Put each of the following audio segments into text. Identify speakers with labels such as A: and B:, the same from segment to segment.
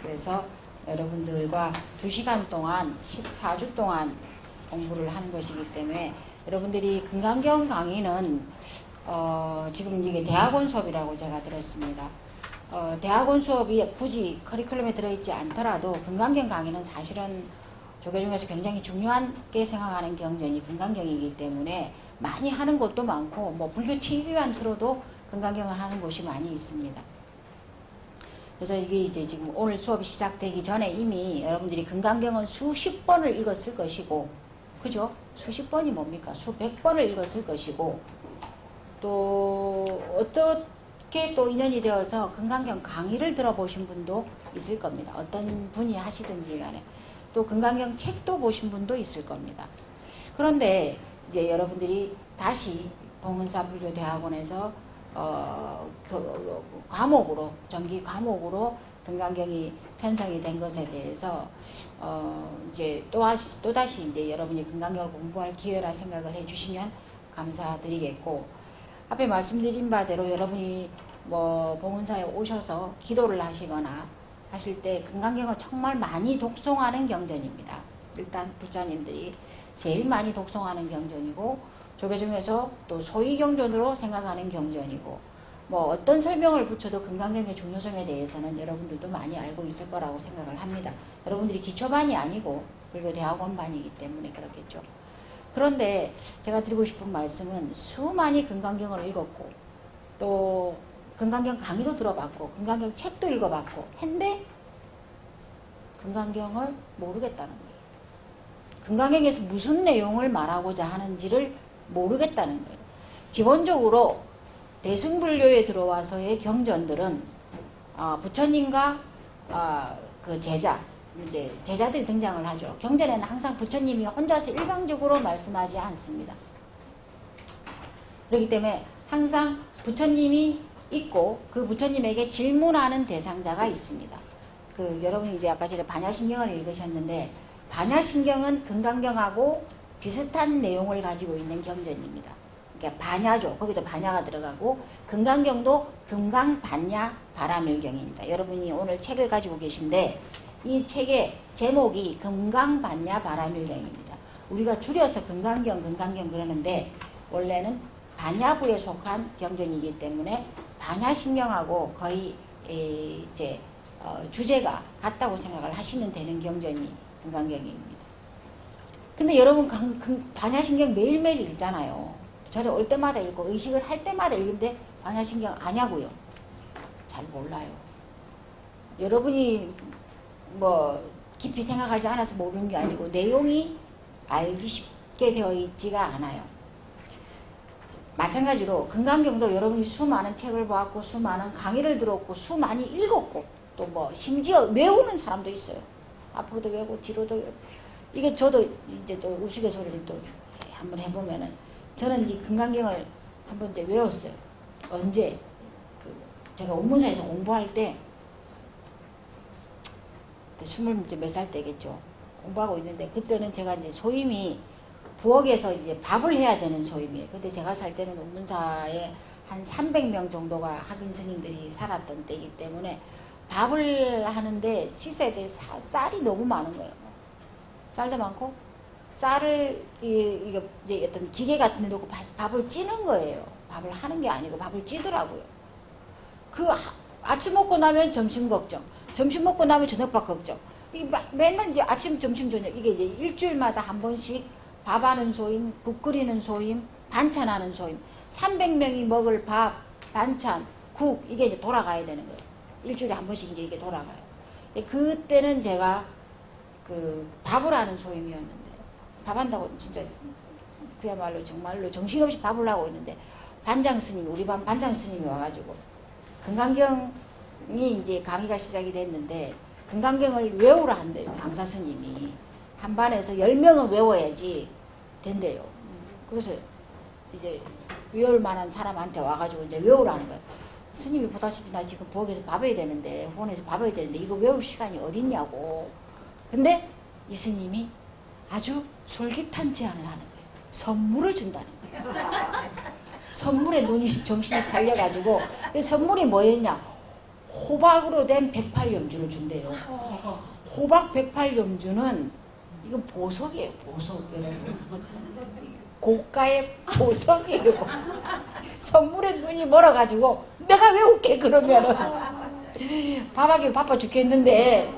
A: 그래서 여러분들과 2시간 동안 14주 동안 공부를 하는 것이기 때문에 여러분들이 금강경 강의는 지금 이게 대학원 수업이라고 제가 들었습니다. 대학원 수업이 굳이 커리큘럼에 들어있지 않더라도 금강경 강의는 사실은 조교 중에서 굉장히 중요하게 생각하는 경전이 금강경이기 때문에 많이 하는 곳도 많고 뭐 불교 TV만 틀어도 금강경을 하는 곳이 많이 있습니다. 그래서 이게 이제 지금 오늘 수업이 시작되기 전에 이미 여러분들이 금강경은 수십 번을 읽었을 것이고, 그죠? 수십 번이 뭡니까? 수백 번을 읽었을 것이고, 또 어떻게 또 인연이 되어서 금강경 강의를 들어보신 분도 있을 겁니다. 어떤 분이 하시든지 간에. 또 금강경 책도 보신 분도 있을 겁니다. 그런데 이제 여러분들이 다시 봉은사불교대학원에서 과목으로, 정기 과목으로 금강경이 편성이 된 것에 대해서 이제 또다시 이제 여러분이 금강경을 공부할 기회라 생각을 해주시면 감사드리겠고, 앞에 말씀드린 바대로 여러분이 뭐 봉은사에 오셔서 기도를 하시거나 하실 때 금강경을 정말 많이 독송하는 경전입니다. 일단 부처님들이 제일 많이 독송하는 경전이고, 조교 중에서 또 소위경전으로 생각하는 경전이고, 뭐 어떤 설명을 붙여도 금강경의 중요성에 대해서는 여러분들도 많이 알고 있을 거라고 생각을 합니다. 여러분들이 기초반이 아니고 불교대학원반이기 때문에 그렇겠죠. 그런데 제가 드리고 싶은 말씀은 수많이 금강경을 읽었고 또 금강경 강의도 들어봤고 금강경 책도 읽어봤고 했는데 금강경을 모르겠다는 거예요. 금강경에서 무슨 내용을 말하고자 하는지를 모르겠다는 거예요. 기본적으로 대승불교에 들어와서의 경전들은 부처님과 그 이제 제자들이 등장을 하죠. 경전에는 항상 부처님이 혼자서 일방적으로 말씀하지 않습니다. 그렇기 때문에 항상 부처님이 있고 그 부처님에게 질문하는 대상자가 있습니다. 여러분이 이제 아까 전에 반야신경을 읽으셨는데, 반야신경은 금강경하고 비슷한 내용을 가지고 있는 경전입니다. 그러니까 반야죠. 거기도 반야가 들어가고, 금강경도 금강반야 바라밀경입니다. 여러분이 오늘 책을 가지고 계신데 이 책의 제목이 금강반야 바라밀경입니다. 우리가 줄여서 금강경 그러는데 원래는 반야부에 속한 경전이기 때문에 반야신경하고 거의 이제 주제가 같다고 생각을 하시면 되는 경전이 금강경입니다. 근데 여러분 반야신경 매일매일 읽잖아요. 절에 올 때마다 읽고 의식을 할 때마다 읽는데 반야신경 아냐고요? 잘 몰라요. 여러분이 뭐 깊이 생각하지 않아서 모르는 게 아니고 내용이 알기 쉽게 되어 있지가 않아요. 마찬가지로 금강경도 여러분이 수많은 책을 보았고 수많은 강의를 들었고 수많이 읽었고 또 뭐 심지어 외우는 사람도 있어요. 앞으로도 외우고 뒤로도 외우고. 이게 저도 이제 또 우스갯소리를 또 한번 해보면은, 저는 이 금강경을 한번 이제 외웠어요. 언제? 제가 원문사에서 공부할 때 20 몇 살 때겠죠. 공부하고 있는데 그때는 제가 이제 소임이 부엌에서 이제 밥을 해야 되는 소임이에요. 근데 제가 살 때는 원문사에 한 300명 정도가 학인 스님들이 살았던 때이기 때문에 밥을 하는데 씻어야 될 쌀이 너무 많은 거예요. 쌀도 많고 쌀을 이게 이제 어떤 기계 같은 데 놓고 밥을 찌는 거예요. 밥을 하는 게 아니고 밥을 찌더라고요. 아침 먹고 나면 점심 걱정, 점심 먹고 나면 저녁밥 걱정. 맨날 이제 아침, 점심, 저녁 이게 이제 일주일마다 한 번씩 밥하는 소임, 국 끓이는 소임, 반찬하는 소임. 300명이 먹을 밥, 반찬, 국 이게 이제 돌아가야 되는 거예요. 일주일에 한 번씩 이제 이게 돌아가요. 그때는 제가 밥을 하는 소임이었는데, 밥한다고 진짜 그야말로 정말로 정신없이 밥을 하고 있는데 반장 스님이, 우리 반 반장 스님이 와가지고 금강경이 이제 강의가 시작이 됐는데 금강경을 외우라 한대요. 강사 스님이 한 반에서 10명은 외워야지 된대요. 그래서 이제 외울 만한 사람한테 와가지고 이제 외우라는 거예요. 스님이 보다시피 나 지금 부엌에서 밥 해야 되는데, 후원에서 밥 해야 되는데 이거 외울 시간이 어딨냐고. 근데 이 스님이 아주 솔깃한 제안을 하는 거예요. 선물을 준다는 거예요. 선물에 눈이 정신이 팔려가지고, 그 선물이 뭐였냐? 호박으로 된 108염주를 준대요. 호박 108염주는 이건 보석이에요. 보석. 여러분. 고가의 보석이에요. 선물에 눈이 멀어가지고 내가 왜 올게 그러면은 밥하기 바빠 죽겠는데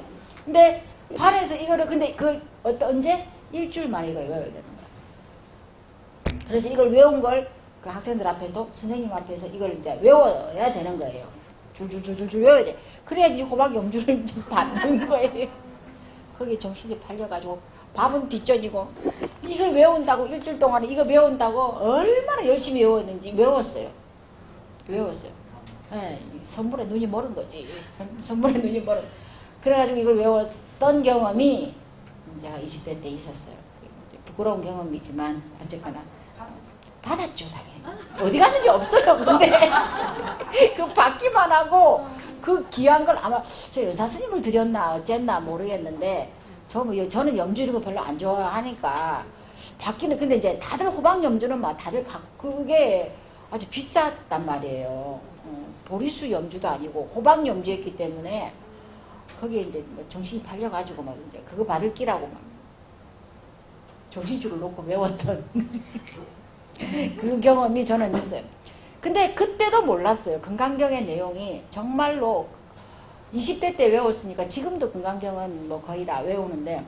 A: 근데 반에서 이거를 근데 그 언제? 일주일 만에 이걸 외워야 되는 거야. 그래서 이걸 외운 걸 그 학생들 앞에서 선생님 앞에서 이걸 이제 외워야 되는 거예요. 줄줄줄줄 외워야 돼. 그래야지 호박 염주를 좀 받는 거예요. 거기에 정신이 팔려가지고 밥은 뒷전이고 이거 외운다고 일주일 동안에 이거 외운다고 얼마나 열심히 외웠는지 외웠어요. 네, 선물에 눈이 멀은 거지. 선물에 눈이 멀은. 그래가지고 이걸 외웠던 경험이 제가 20대 때 있었어요. 부끄러운 경험이지만 어쨌거나 받았죠 당연히. 어디 갔는지 없어요. 근데 그 받기만 하고 그 귀한 걸 아마 저 여사 스님을 드렸나 어쨌나 모르겠는데 저는 염주 이런 거 별로 안 좋아하니까 받기는 근데 이제 다들 호박 염주는 막 다들 그게 아주 비쌌단 말이에요. 보리수 염주도 아니고 호박 염주였기 때문에 거기에 이제 뭐 정신이 팔려가지고 막 이제 그거 받을 끼라고 막 정신줄을 놓고 외웠던 그 경험이 저는 있어요. 근데 그때도 몰랐어요. 금강경의 내용이 정말로 20대 때 외웠으니까 지금도 금강경은 뭐 거의 다 외우는데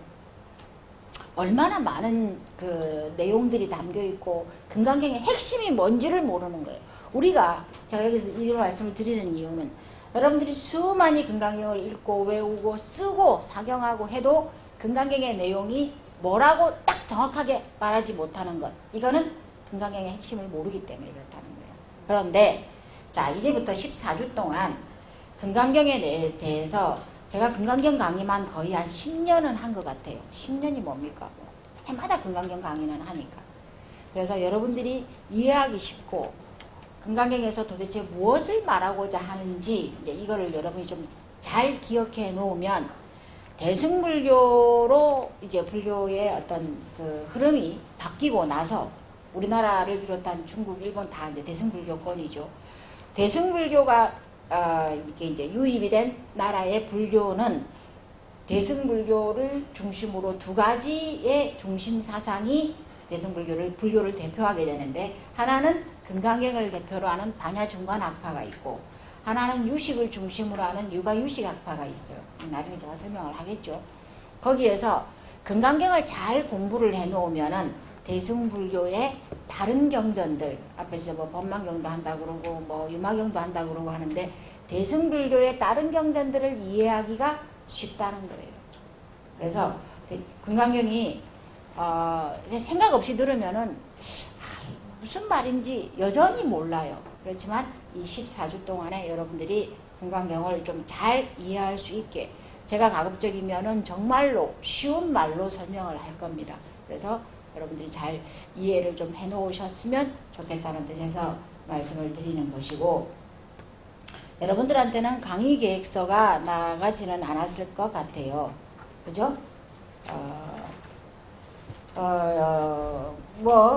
A: 얼마나 많은 그 내용들이 담겨 있고 금강경의 핵심이 뭔지를 모르는 거예요. 우리가 제가 여기서 이런 말씀을 드리는 이유는 여러분들이 수많이 금강경을 읽고 외우고 쓰고 사경하고 해도 금강경의 내용이 뭐라고 딱 정확하게 말하지 못하는 것. 이거는 금강경의 핵심을 모르기 때문에 그렇다는 거예요. 그런데 자 이제부터 14주 동안 금강경에 대해서 제가 금강경 강의만 거의 한 10년은 한 것 같아요. 10년이 뭡니까? 해마다 금강경 강의는 하니까. 그래서 여러분들이 이해하기 쉽고 금강경에서 도대체 무엇을 말하고자 하는지 이제 이거를 여러분이 좀 잘 기억해 놓으면 대승불교로 이제 불교의 어떤 그 흐름이 바뀌고 나서 우리나라를 비롯한 중국, 일본 다 이제 대승불교권이죠. 대승불교가 이렇게 이제 유입이 된 나라의 불교는 대승불교를 중심으로 두 가지의 중심 사상이 불교를 대표하게 되는데 하나는 금강경을 대표로 하는 반야중간학파가 있고 하나는 유식을 중심으로 하는 유가유식학파가 있어요. 나중에 제가 설명을 하겠죠. 거기에서 금강경을 잘 공부를 해놓으면은 대승불교의 다른 경전들 앞에서 뭐 법망경도 한다 그러고 뭐 유마경도 한다 그러고 하는데 대승불교의 다른 경전들을 이해하기가 쉽다는 거예요. 그래서 금강경이 생각 없이 들으면은 무슨 말인지 여전히 몰라요. 그렇지만 이 14주 동안에 여러분들이 금강경을 좀 잘 이해할 수 있게 제가 가급적이면은 정말로 쉬운 말로 설명을 할 겁니다. 그래서 여러분들이 잘 이해를 좀 해놓으셨으면 좋겠다는 뜻에서 말씀을 드리는 것이고 여러분들한테는 강의 계획서가 나가지는 않았을 것 같아요. 그죠?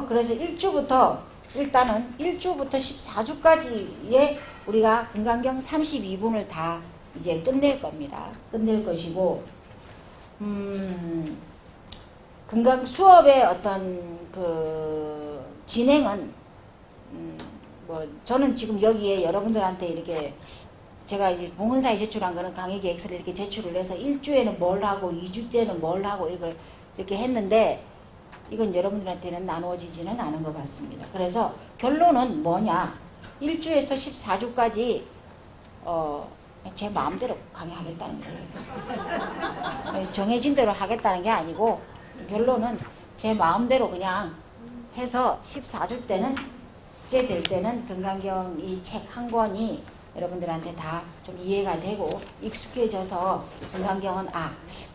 A: 그래서 일단은 1주부터 14주까지의 우리가 금강경 32분을 다 이제 끝낼 겁니다. 끝낼 것이고, 금강 수업의 어떤 그 진행은, 저는 지금 여기에 여러분들한테 이렇게 제가 이제 봉헌사에 제출한 거는 강의 계획서를 이렇게 제출을 해서 1주에는 뭘 하고 2주 때는 뭘 하고 이걸 이렇게 했는데 이건 여러분들한테는 나누어지지는 않은 것 같습니다. 그래서 결론은 뭐냐? 1주에서 14주까지 제 마음대로 강의하겠다는 거예요. 정해진 대로 하겠다는 게 아니고 결론은 제 마음대로 그냥 해서 14주 때는 이제 될 때는 금강경 이 책 한 권이 여러분들한테 다 좀 이해가 되고 익숙해져서 금강경은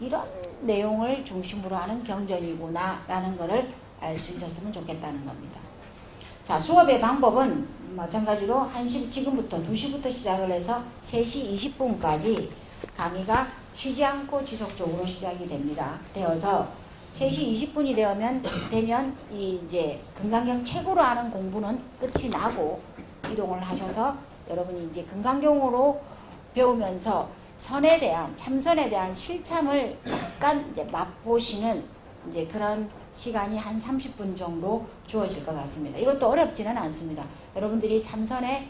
A: 이런 내용을 중심으로 하는 경전이구나 라는 것을 알 수 있었으면 좋겠다는 겁니다. 자, 수업의 방법은 마찬가지로 지금부터 2시부터 시작을 해서 3시 20분까지 강의가 쉬지 않고 지속적으로 시작이 되어서 3시 20분이 되면 이제 금강경 책으로 하는 공부는 끝이 나고 이동을 하셔서 여러분이 이제 금강경으로 배우면서 선에 대한, 참선에 대한 실참을 약간 이제 맛보시는 이제 그런 시간이 한 30분 정도 주어질 것 같습니다. 이것도 어렵지는 않습니다. 여러분들이 참선에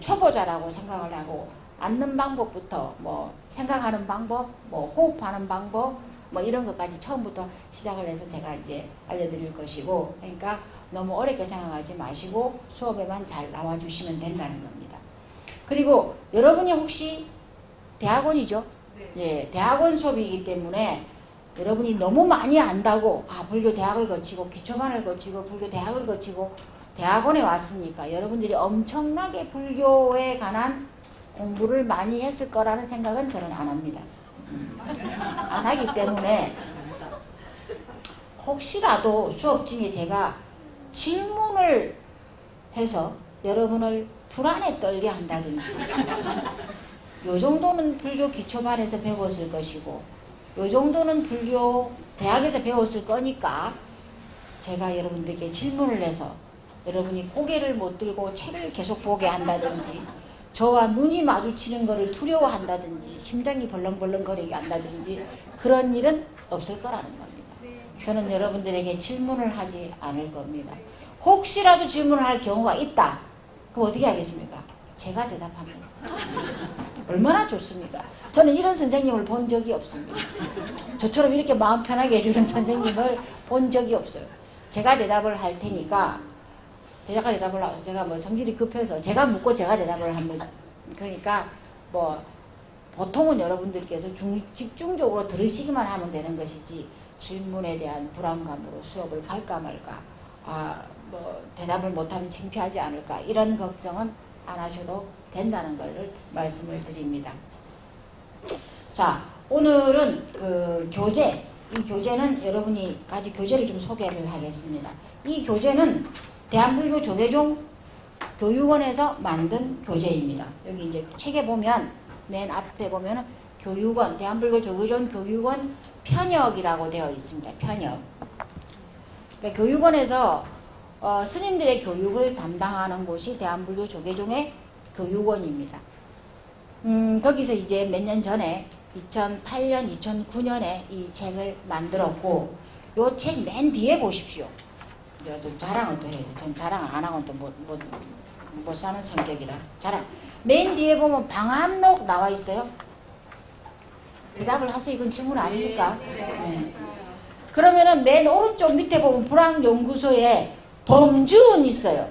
A: 초보자라고 생각을 하고 앉는 방법부터 뭐 생각하는 방법, 뭐 호흡하는 방법, 뭐 이런 것까지 처음부터 시작을 해서 제가 이제 알려드릴 것이고, 그러니까 너무 어렵게 생각하지 마시고 수업에만 잘 나와주시면 된다는 겁니다. 그리고 여러분이 혹시 대학원이죠? 예, 대학원 수업이기 때문에 여러분이 너무 많이 안다고 불교 대학을 거치고 기초반을 거치고 불교 대학을 거치고 대학원에 왔으니까 여러분들이 엄청나게 불교에 관한 공부를 많이 했을 거라는 생각은 저는 안 합니다. 안 하기 때문에 혹시라도 수업 중에 제가 질문을 해서 여러분을 불안에 떨게 한다든지, 요 정도는 불교 기초반에서 배웠을 것이고 요 정도는 불교 대학에서 배웠을 거니까 제가 여러분들께 질문을 해서 여러분이 고개를 못 들고 책을 계속 보게 한다든지, 저와 눈이 마주치는 것을 두려워한다든지, 심장이 벌렁벌렁거리게 한다든지 그런 일은 없을 거라는 겁니다. 저는 여러분들에게 질문을 하지 않을 겁니다. 혹시라도 질문을 할 경우가 있다. 그럼 어떻게 하겠습니까? 제가 대답합니다. 얼마나 좋습니까? 저는 이런 선생님을 본 적이 없습니다. 저처럼 이렇게 마음 편하게 해주는 선생님을 본 적이 없어요. 제가 대답을 할 테니까, 제가 대답을 하고, 제가 뭐 성질이 급해서 제가 묻고 제가 대답을 합니다. 그러니까 뭐 보통은 여러분들께서 집중적으로 들으시기만 하면 되는 것이지 질문에 대한 불안감으로 수업을 갈까 말까, 뭐 대답을 못하면 창피하지 않을까, 이런 걱정은 안 하셔도 된다는 걸 말씀을 드립니다. 자, 오늘은 그 교재, 이 교재는 여러분이 가진 교재를 좀 소개를 하겠습니다. 이 교재는 대한불교 조계종 교육원에서 만든 교재입니다. 여기 이제 책에 보면 맨 앞에 보면 교육원, 대한불교 조계종 교육원 편역이라고 되어 있습니다. 편역. 그러니까 교육원에서 스님들의 교육을 담당하는 곳이 대한불교 조계종의 교육원입니다. 거기서 이제 몇 년 전에 2008년, 2009년에 이 책을 만들었고, 요 책 맨 뒤에 보십시오. 좀 자랑을 또 해야죠. 전 자랑 안 하고는 또 못 사는 성격이라. 자랑. 맨 뒤에 보면 방암록 나와 있어요. 대답을 하세요. 이건 질문 아닙니까? 네. 그러면은 맨 오른쪽 밑에 보면 불황연구소에 범준 있어요.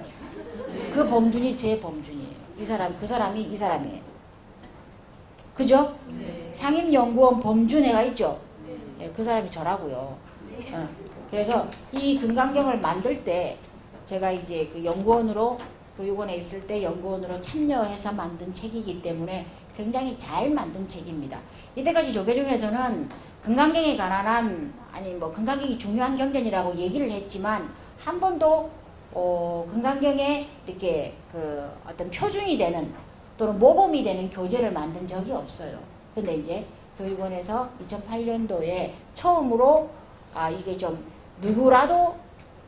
A: 그 범준이 제 범준이에요. 이 사람, 그 사람이 이 사람이에요. 그죠? 상임연구원 범준애가 있죠? 네, 그 사람이 저라고요. 그래서 이 금강경을 만들 때 제가 이제 그 연구원으로, 교육원에 있을 때 연구원으로 참여해서 만든 책이기 때문에 굉장히 잘 만든 책입니다. 이때까지 조계종에서는 금강경에 관한 아니 뭐 금강경이 중요한 경전이라고 얘기를 했지만 한 번도 금강경에 이렇게 그 어떤 표준이 되는 또는 모범이 되는 교재를 만든 적이 없어요. 근데 이제 교육원에서 2008년도에 처음으로 이게 좀 누구라도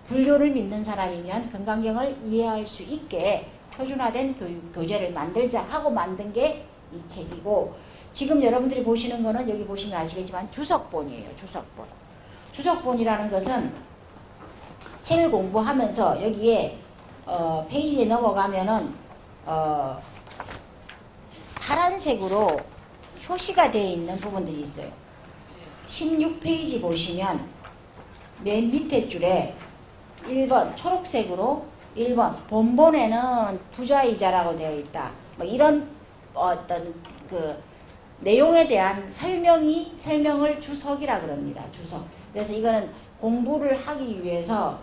A: 불교를 믿는 사람이면 금강경을 이해할 수 있게 표준화된 교재를 만들자 하고 만든 게 이 책이고, 지금 여러분들이 보시는 거는 여기 보시면 아시겠지만 주석본이에요. 주석본. 주석본이라는 것은 책을 공부하면서 여기에 페이지에 넘어가면은 파란색으로 표시가 되어 있는 부분들이 있어요. 16페이지 보시면 맨 밑에 줄에 1번 초록색으로 1번 본본에는 부자이자라고 되어 있다. 뭐 이런 어떤 그 내용에 대한 설명을 주석이라 그럽니다. 주석. 그래서 이거는 공부를 하기 위해서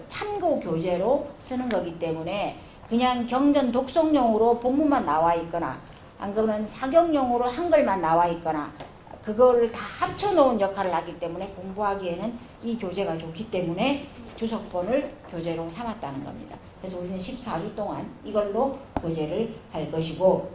A: 참고 교재로 쓰는 거기 때문에 그냥 경전 독송용으로 본문만 나와 있거나 안 그러면 사경용으로 한글만 나와 있거나 그거를 다 합쳐놓은 역할을 하기 때문에 공부하기에는 이 교재가 좋기 때문에 주석본을 교재로 삼았다는 겁니다. 그래서 우리는 14주 동안 이걸로 교재를 할 것이고,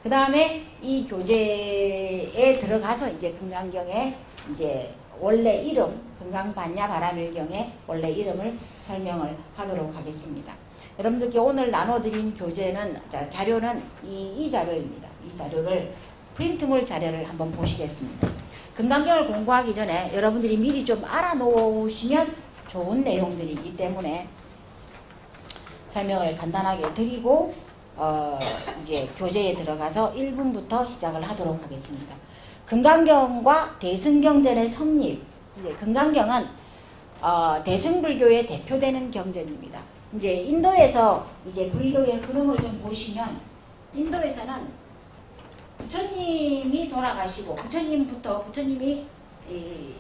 A: 그 다음에 이 교재에 들어가서 이제 금강경의 이제 원래 이름, 금강반야바라밀경의 원래 이름을 설명을 하도록 하겠습니다. 여러분들께 오늘 나눠드린 교재는, 자료는 이 자료입니다. 이 자료를 프린트물 자료를 한번 보시겠습니다. 금강경을 공부하기 전에 여러분들이 미리 좀 알아놓으시면 좋은 내용들이기 때문에 설명을 간단하게 드리고 이제 교재에 들어가서 1분부터 시작을 하도록 하겠습니다. 금강경과 대승경전의 성립. 이제 금강경은 대승불교의 대표되는 경전입니다. 이제 인도에서 이제 불교의 흐름을 좀 보시면 인도에서는 부처님이 돌아가시고 부처님이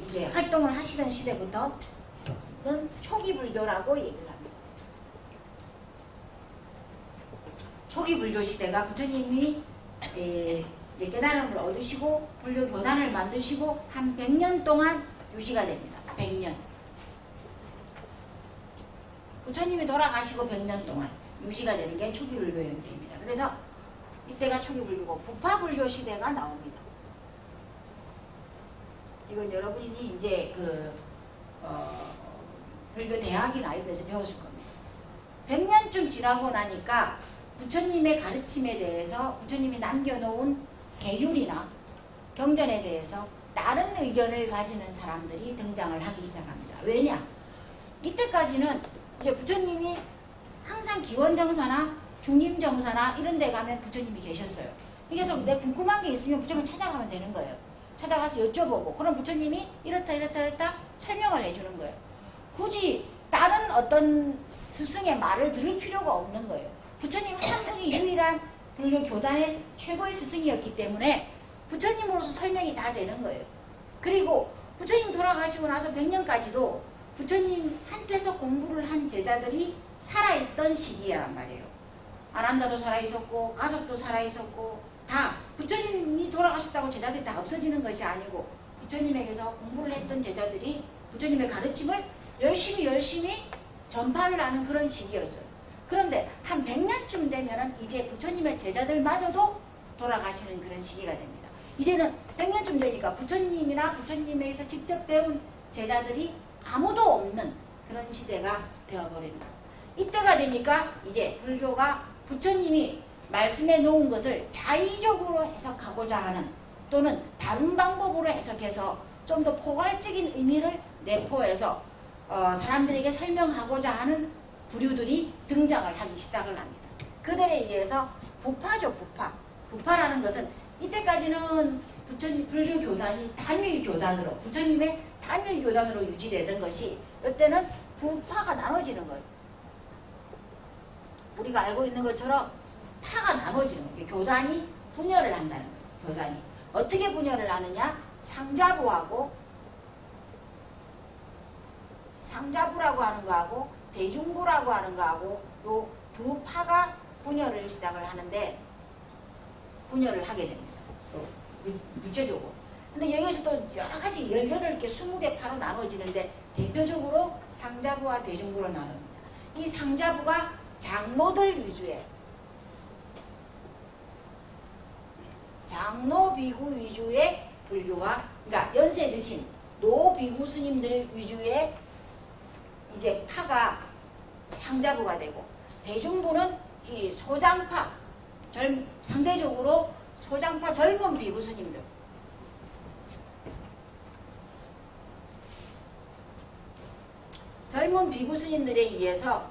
A: 이제 활동을 하시던 시대부터는 초기 불교라고 얘기를 합니다. 초기 불교 시대가 부처님이 이제 깨달음을 얻으시고 불교 교단을 만드시고 한 100년 동안 유지가 됩니다. 100년. 부처님이 돌아가시고 100년 동안 유지가 되는 게 초기 불교 형태입니다. 그래서 이때가 초기 불교고 부파 불교 시대가 나옵니다. 이건 여러분이 이제 불교 대학이나 이런 데서 배우실 겁니다. 100년쯤 지나고 나니까 부처님의 가르침에 대해서 부처님이 남겨놓은 계율이나 경전에 대해서 다른 의견을 가지는 사람들이 등장을 하기 시작합니다. 왜냐? 이때까지는 이제 부처님이 항상 기원정사나 중림정사나 이런 데 가면 부처님이 계셨어요. 그래서 내 궁금한 게 있으면 부처님을 찾아가면 되는 거예요. 찾아가서 여쭤보고 그럼 부처님이 이렇다 설명을 해주는 거예요. 굳이 다른 어떤 스승의 말을 들을 필요가 없는 거예요. 부처님 한 분이 유일한 불교 교단의 최고의 스승이었기 때문에 부처님으로서 설명이 다 되는 거예요. 그리고 부처님 돌아가시고 나서 100년까지도 부처님한테서 공부를 한 제자들이 살아있던 시기란 말이에요. 아난다도 살아있었고 가섭도 살아있었고 다 부처님이 돌아가셨다고 제자들이 다 없어지는 것이 아니고 부처님에게서 공부를 했던 제자들이 부처님의 가르침을 열심히 전파를 하는 그런 시기였어요. 그런데 한 100년쯤 되면은 이제 부처님의 제자들마저도 돌아가시는 그런 시기가 됩니다. 이제는 100년쯤 되니까 부처님이나 부처님에게서 직접 배운 제자들이 아무도 없는 그런 시대가 되어버리는 거예요. 이때가 되니까 이제 불교가 부처님이 말씀해 놓은 것을 자의적으로 해석하고자 하는 또는 다른 방법으로 해석해서 좀 더 포괄적인 의미를 내포해서 사람들에게 설명하고자 하는 부류들이 등장을 하기 시작을 합니다. 그들에 의해서 부파죠, 부파. 부파라는 것은 이때까지는 불교 교단이 단일 교단으로 부처님의 단일 교단으로 유지되던 것이 이때는 부파가 나눠지는 거예요. 우리가 알고 있는 것처럼 파가 나눠지는 거예요. 교단이 분열을 한다는 거예요. 교단이 어떻게 분열을 하느냐? 상자부라고 하는 거하고 대중부라고 하는 거하고 요 두 파가 분열을 시작을 하는데 분열을 하게 됩니다. 구체적으로. 근데 여기서 또 여러 가지 18개, 20개 파로 나눠지는데 대표적으로 상자부와 대중부로 나눕니다. 이 상자부가 장로들 위주의 장로 비구 위주의 불교가 그러니까 연세 드신 노 비구 스님들 위주의 이제 파가 상자부가 되고 대중부는 이 소장파 상대적으로 소장파 젊은 비구 스님들 젊은 비구 스님들에 의해서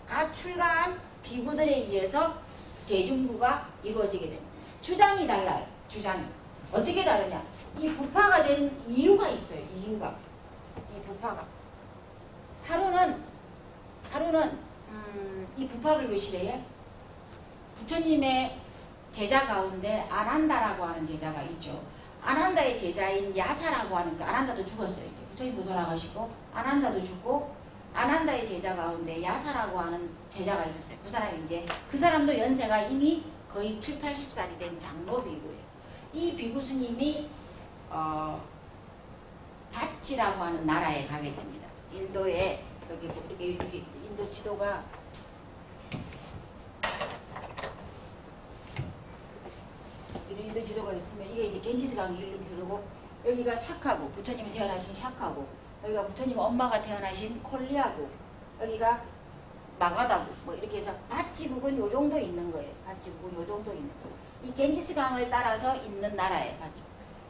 A: 각 출가한 비구들에 의해서 대중부가 이루어지게 됩니다. 주장이 달라요. 주장이. 어떻게 다르냐? 이 부파가 된 이유가 있어요. 이유가. 이 부파가. 하루는 이 부파불교 시대에 부처님의 제자 가운데 아난다라고 하는 제자가 있죠. 아난다의 제자인 야사라고 하는 그 아난다도 죽었어요. 이제 부처님도 돌아가시고 아난다도 죽고 아난다의 제자 가운데 야사라고 하는 제자가 있었어요. 그 사람이 이제 그 사람도 연세가 이미 거의 7, 80살이 된 장로 비구예요. 이 비구 스님이 바치라고 하는 나라에 가게 됩니다. 인도에 이렇게 인도 지도가 인도 지도가 있으면 이게 이제 겐지스 강이 이렇게 흐르고 여기가 샤카구 부처님이 태어나신 샤카구 여기가 부처님 엄마가 태어나신 콜리아구 여기가 마가다구 뭐 이렇게 해서 바치국은 요 정도 있는 거예요. 바치국은 요 정도 있는 거예요. 이 겐지스강을 따라서 있는 나라예요.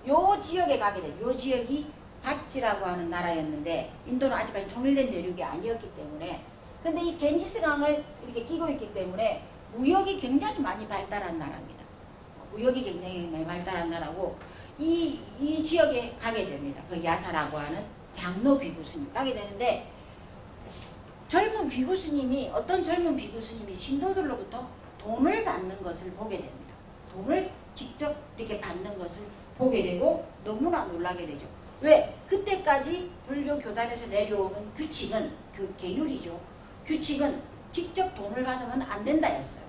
A: 요 지역에 가게 돼요. 요 지역이 바치라고 하는 나라였는데 인도는 아직까지 통일된 대륙이 아니었기 때문에 근데 이 겐지스강을 이렇게 끼고 있기 때문에 무역이 굉장히 많이 발달한 나라입니다. 무역이 굉장히 많이 발달한 나라고 이 지역에 가게 됩니다. 그 야사라고 하는 장로 비구스님 가게 되는데 젊은 비구스님이 어떤 젊은 비구스님이 신도들로부터 돈을 받는 것을 보게 됩니다. 돈을 직접 이렇게 받는 것을 보게 되고 너무나 놀라게 되죠. 왜? 그때까지 불교 교단에서 내려오는 규칙은 그 계율이죠. 규칙은 직접 돈을 받으면 안 된다였어요.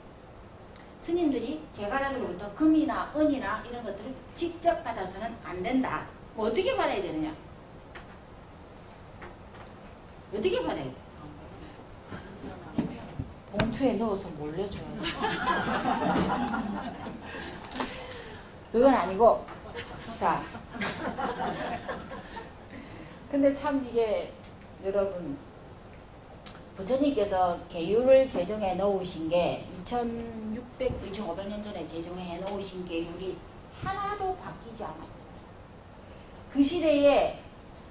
A: 스님들이 제가자들로부터 금이나 은이나 이런 것들을 직접 받아서는 안 된다. 뭐 어떻게 받아야 되느냐? 어떻게 받아야 돼? 봉투에 넣어서 몰래 줘야 돼. 그건 아니고 자 근데 참 이게 여러분 부처님께서 계율을 제정해 놓으신 게 2500년 전에 제정해 놓으신 계율이 하나도 바뀌지 않았어요. 그 시대에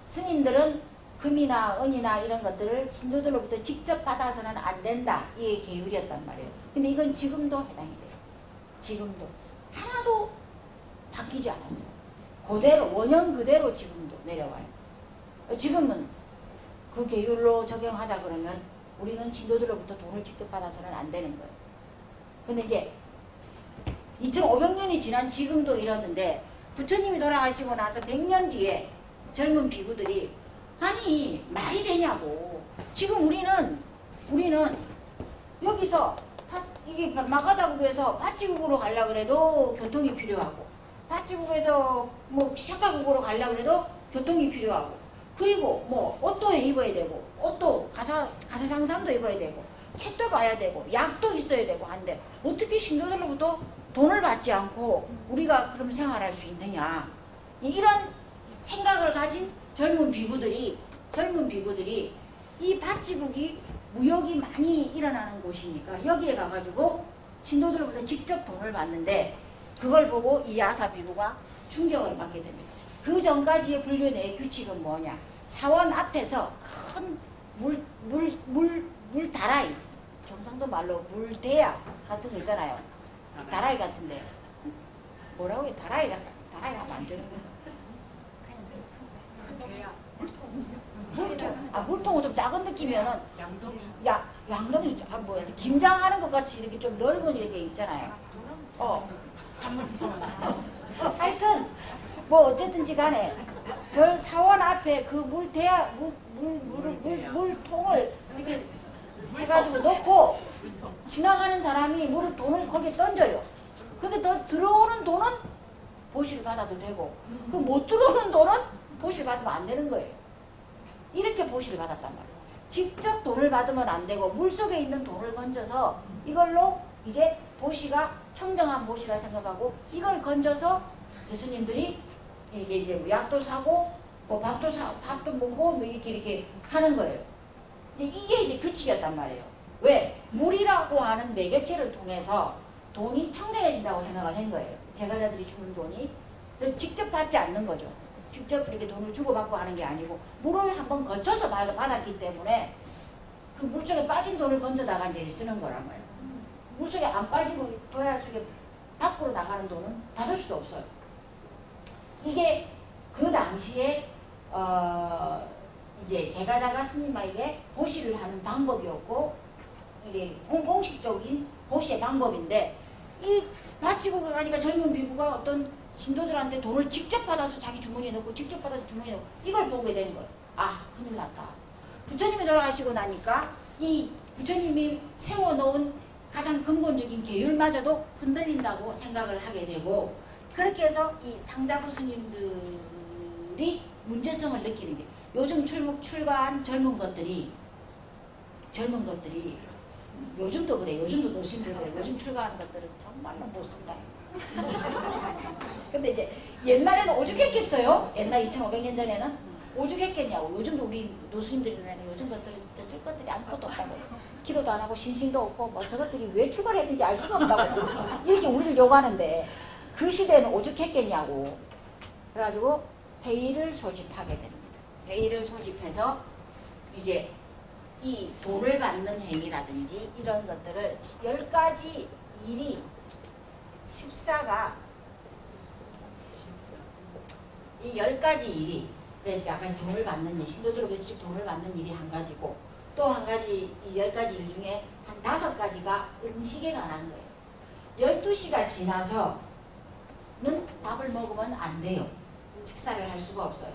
A: 스님들은 금이나 은이나 이런 것들을 신도들로부터 직접 받아서는 안 된다. 이게 계율이었단 말이에요. 근데 이건 지금도 해당이 돼요. 지금도 하나도 바뀌지 않았어요. 그대로 원형 그대로 지금도 내려와요. 지금은 그 계율로 적용하자 그러면 우리는 신도들로부터 돈을 직접 받아서는 안 되는 거예요. 근데 이제 2500년이 지난 지금도 이러는데 부처님이 돌아가시고 나서 100년 뒤에 젊은 비구들이 아니 말이 되냐고. 지금 우리는 여기서 이게 마가다국에서 파치국으로 가려고 그래도 교통이 필요하고 파치국에서 뭐 샤카국으로 가려고 그래도 교통이 필요하고 그리고 뭐 옷도 입어야 되고 옷도 가사상삼도 입어야 되고 책도 봐야 되고 약도 있어야 되고 한데 어떻게 신도들로부터 돈을 받지 않고 우리가 그럼 생활할 수 있느냐 이런 생각을 가진 젊은 비구들이 이 파치국이 무역이 많이 일어나는 곳이니까 여기에 가가지고 신도들로부터 직접 돈을 받는데 그걸 보고 이 야사 비구가 충격을 받게 됩니다. 그 전까지의 불교 내의 규칙은 뭐냐? 사원 앞에서 큰 물다라이, 경상도 말로 물대야 같은 거 있잖아요. 다라이 같은데 뭐라고 해? 다라이 하면 안 되는 거야. 물통은 좀 작은 느낌이면은 양동이 뭐야 김장하는 것 같이 이렇게 좀 넓은 이렇게 있잖아요. 하여튼 뭐 어쨌든지 간에 절 사원 앞에 그 물통을 이렇게 해가지고 놓고 지나가는 사람이 돈을 거기에 던져요. 그게 더 들어오는 돈은 보시를 받아도 되고 그 못 들어오는 돈은 보시를 받으면 안 되는 거예요. 이렇게 보시를 받았단 말이에요. 직접 돈을 받으면 안 되고 물속에 있는 돈을 건져서 이걸로 이제 보시가 청정한 보시라 생각하고 이걸 건져서 스님들이 이게 이제 약도 사고 뭐 밥도 먹고 뭐 이렇게 하는 거예요. 이게 이제 규칙이었단 말이에요. 왜? 물이라고 하는 매개체를 통해서 돈이 청정해진다고 생각을 한 거예요. 제갈자들이 주는 돈이. 그래서 직접 받지 않는 거죠. 직접 이렇게 돈을 주고받고 하는 게 아니고 물을 한번 거쳐서 받았기 때문에 그 물속에 빠진 돈을 건져다가 이제 쓰는 거란 말이에요. 물속에 안 빠지고 도야 속에 밖으로 나가는 돈은 받을 수도 없어요. 이게 그 당시에 이제 제가자가 스님에게 보시를 하는 방법이었고 이게 공식적인 보시의 방법인데 이 바치국에 가니까 젊은 비구가 어떤 신도들한테 돈을 직접 받아서 자기 주머니에 넣고 직접 받아서 주머니에 넣고 이걸 보게 되는 거예요. 아 큰일 났다. 부처님이 돌아가시고 나니까 이 부처님이 세워놓은 가장 근본적인 계율마저도 흔들린다고 생각을 하게 되고 그렇게 해서 이 상자부 스님들이 문제성을 느끼는 게 요즘 출가한 젊은 것들이 요즘도 그래. 요즘도 노신들 그래. 요즘 출가하는 것들은 정말로 못 쓴다. 근데 이제 옛날에는 오죽했겠어요? 옛날 2500년 전에는 오죽했겠냐고. 요즘도 우리 노수님들이나 요즘 것들은 진짜 쓸 것들이 아무것도 없다고. 기도도 안 하고 신신도 없고 뭐 저것들이 왜 출발했는지 알 수가 없다고. 이렇게 우리를 요구하는데 그 시대는 오죽했겠냐고. 그래가지고 회의를 소집하게 됩니다. 회의를 소집해서 이제 이 돈을 받는 행위라든지 이런 것들을 10가지 일이 14가 이 10가지 일이 그러니까 약간 돈을 받는 일, 신도들에게 직접 돈을 받는 일이 한 가지고 또 한 가지 이 10가지 일 중에 한 5가지가 음식에 관한 거예요. 12시가 지나서는 밥을 먹으면 안 돼요. 식사를 할 수가 없어요.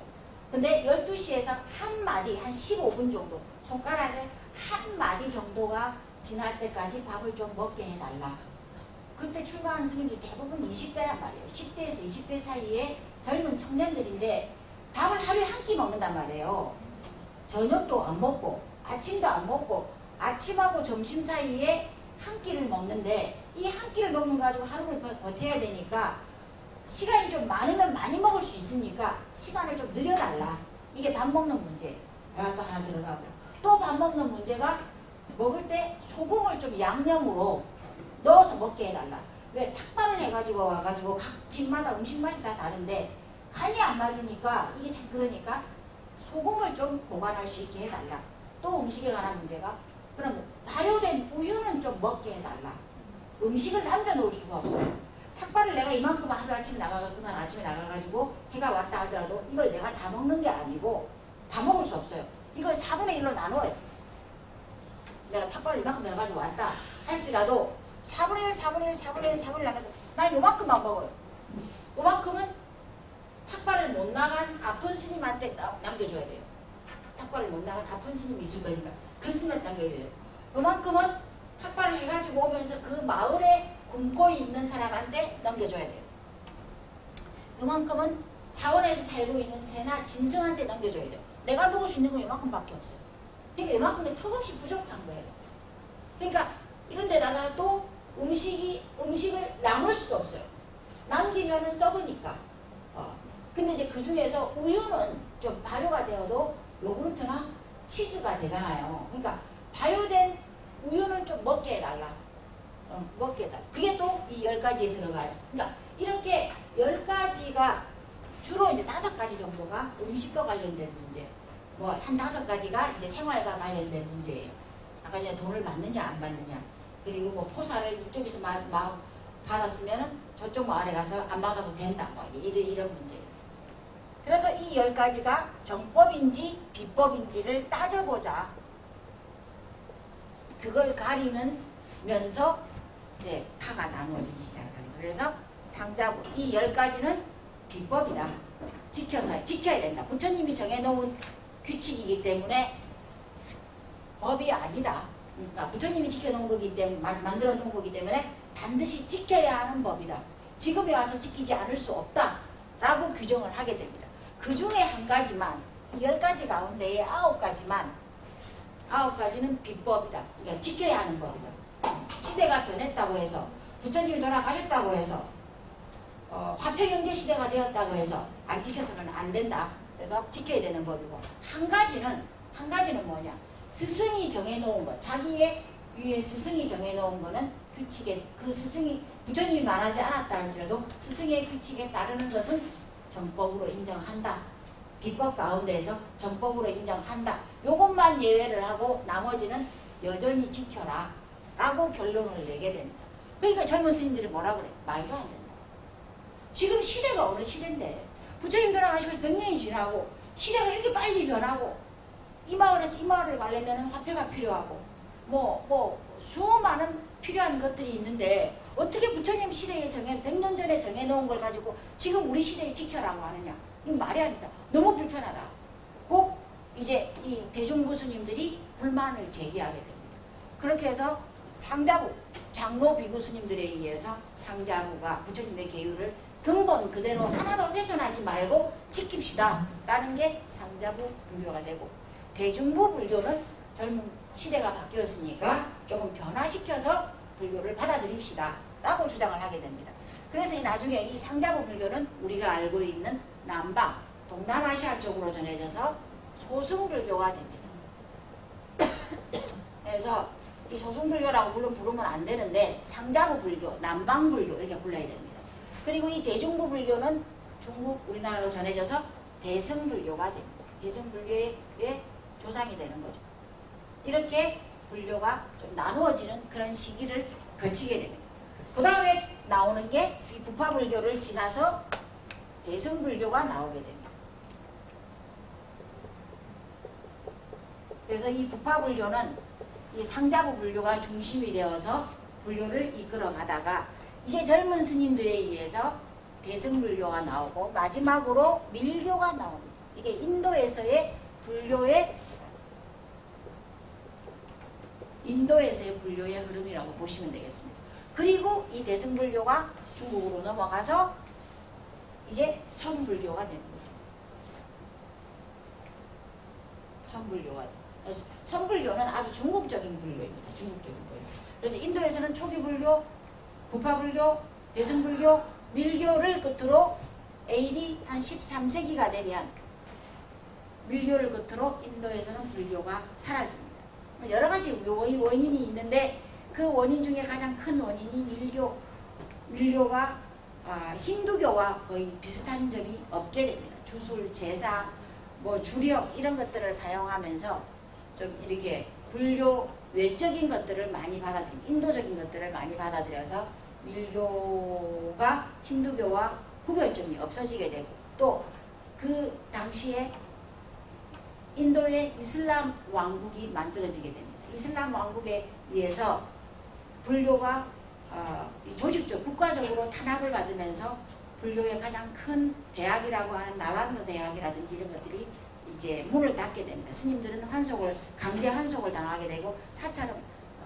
A: 근데 12시에서 한 마디, 한 15분 정도 손가락에 한 마디 정도가 지날 때까지 밥을 좀 먹게 해달라. 그때 출마한 스님들 대부분 20대란 말이에요. 10대에서 20대 사이에 젊은 청년들인데 밥을 하루에 한 끼 먹는단 말이에요. 저녁도 안 먹고 아침도 안 먹고 아침하고 점심 사이에 한 끼를 먹는데 이 한 끼를 먹는 거 가지고 하루를 버텨야 되니까 시간이 좀 많으면 많이 먹을 수 있으니까 시간을 좀 늘려달라. 이게 밥 먹는 문제가 또 하나 들어가고 또 밥 먹는 문제가 먹을 때 소금을 좀 양념으로 넣어서 먹게 해달라. 왜 탁발을 해가지고 와가지고 각 집마다 음식 맛이 다 다른데 간이 안 맞으니까 이게 참 그러니까 소금을 좀 보관할 수 있게 해달라. 또 음식에 관한 문제가 그럼 발효된 우유는 좀 먹게 해달라. 음식을 남겨놓을 수가 없어요. 탁발을 내가 이만큼 하루 아침 그날 아침에 나가가지고 해가 왔다 하더라도 이걸 내가 다 먹는 게 아니고 다 먹을 수 없어요. 이걸 4분의 1로 나눠요. 내가 탁발을 이만큼 해가지고 왔다 할지라도 4분의 1, 4분의 1, 4분의 1, 4분의 1 나눠서 난 요만큼만 먹어요. 요만큼은 탁발을 못 나간 아픈 스님한테 남겨줘야 돼요. 탁발을 못 나간 아픈 스님이 있을 거니까 그 스님한테 남겨야 돼요. 요만큼은 탁발을 해가지고 오면서 그 마을에 굶고 있는 사람한테 넘겨줘야 돼요. 요만큼은 사원에서 살고 있는 새나 짐승한테 넘겨줘야 돼요. 내가 먹을 수 있는 건 요만큼밖에 없어요. 그러니까 요만큼은 턱없이 부족한 거예요. 그러니까 이런 데다가 또 음식을 남을 수도 없어요. 남기면은 썩으니까. 근데 이제 그 중에서 우유는 좀 발효가 되어도 요구르트나 치즈가 되잖아요. 그러니까 발효된 우유는 좀 먹게 해달라. 먹게 해달라. 그게 또 이 10가지에 들어가요. 그러니까 이렇게 10가지가 주로 이제 5가지 정도가 음식과 관련된 문제. 뭐 한 5가지가 이제 생활과 관련된 문제예요. 아까 전에 돈을 받느냐 안 받느냐. 그리고 뭐 포사를 이쪽에서 받았으면은 저쪽 마을에 가서 안 받아도 된다. 뭐 이런 문제예요. 그래서 이 10가지가 정법인지 비법인지를 따져보자. 그걸 가리면서 이제 파가 나누어지기 시작합니다. 그래서 상자부 이 10가지는 비법이다. 지켜야 된다. 부처님이 정해놓은 규칙이기 때문에 법이 아니다. 그러니까 부처님이 지켜놓은 거기 때문에 만들어 놓은 거기 때문에 반드시 지켜야 하는 법이다. 지금에 와서 지키지 않을 수 없다. 라고 규정을 하게 됩니다. 그 중에 한 가지만 10가지 가운데에 9가지는 비법이다. 그러니까 지켜야 하는 법이다. 시대가 변했다고 해서 부처님이 돌아가셨다고 해서 화폐경제 시대가 되었다고 해서 안 지켜서는 안 된다. 그래서 지켜야 되는 법이고 한 가지는 뭐냐? 스승이 정해놓은 것, 자기의 위에 스승이 정해놓은 거는 규칙에 그 스승이 부처님이 말하지 않았다 할지라도 스승의 규칙에 따르는 것은 정법으로 인정한다. 비법 가운데에서 정법으로 인정한다. 요것만 예외를 하고 나머지는 여전히 지켜라. 라고 결론을 내게 됩니다. 그러니까 젊은 스님들이 뭐라 그래? 말도 안 된다. 지금 시대가 어느 시대인데 부처님 돌아가시고 100년이 지나고 시대가 이렇게 빨리 변하고 이 마을에서 이 마을을 가려면 화폐가 필요하고 뭐 수많은 필요한 것들이 있는데 어떻게 부처님 시대에 100년 전에 정해놓은 걸 가지고 지금 우리 시대에 지켜라고 하느냐. 이건 말이 아니다. 너무 불편하다. 꼭 이제 이 대중부 스님들이 불만을 제기하게 됩니다. 그렇게 해서 상자부, 장로 비구 스님들에 의해서 상자부가 부처님의 계율을 근본 그대로 하나도 훼손하지 말고 지킵시다 라는 게 상자부 불교가 되고, 대중부 불교는 젊은 시대가 바뀌었으니까 조금 변화시켜서 불교를 받아들입시다 라고 주장을 하게 됩니다. 그래서 나중에 이 상자부 불교는 우리가 알고 있는 남방, 동남아시아 쪽으로 전해져서 소승불교가 됩니다. 그래서 이 소승불교라고 물론 부르면 안 되는데 상자부 불교, 남방불교 이렇게 불러야 됩니다. 그리고 이 대중부 불교는 중국 우리나라로 전해져서 대승불교가 됩니다. 대승불교의 조상이 되는 거죠. 이렇게 불교가 좀 나누어지는 그런 시기를 거치게 됩니다. 그 다음에 나오는 게 이 부파불교를 지나서 대승불교가 나오게 됩니다. 그래서 이 부파불교는 이 상자부 불교가 중심이 되어서 불교를 이끌어 가다가 이제 젊은 스님들에 의해서 대승불교가 나오고 마지막으로 밀교가 나옵니다. 이게 인도에서의 불교의 흐름이라고 보시면 되겠습니다. 그리고 이 대승불교가 중국으로 넘어가서 이제 선불교가 되는 거죠. 선불교는 아주 중국적인 불교입니다. 중국적인 불교. 그래서 인도에서는 초기불교, 부파불교, 대승불교, 밀교를 끝으로 AD 한 13세기가 되면 밀교를 끝으로 인도에서는 불교가 사라집니다. 여러 가지 원인이 있는데 그 원인 중에 가장 큰 원인이 밀교가 힌두교와 거의 비슷한 점이 없게 됩니다. 주술, 제사, 주력 이런 것들을 사용하면서 좀 이렇게 불교 외적인 것들을 많이 받아들입니다. 인도적인 것들을 많이 받아들여서 밀교가 힌두교와 구별점이 없어지게 되고 또 그 당시에 인도의 이슬람 왕국이 만들어지게 됩니다. 이슬람 왕국에 의해서 불교가 조직적, 국가적으로 탄압을 받으면서 불교의 가장 큰 대학이라고 하는 나란드 대학이라든지 이런 것들이 이제 문을 닫게 됩니다. 스님들은 강제 환속을 당하게 되고 사찰은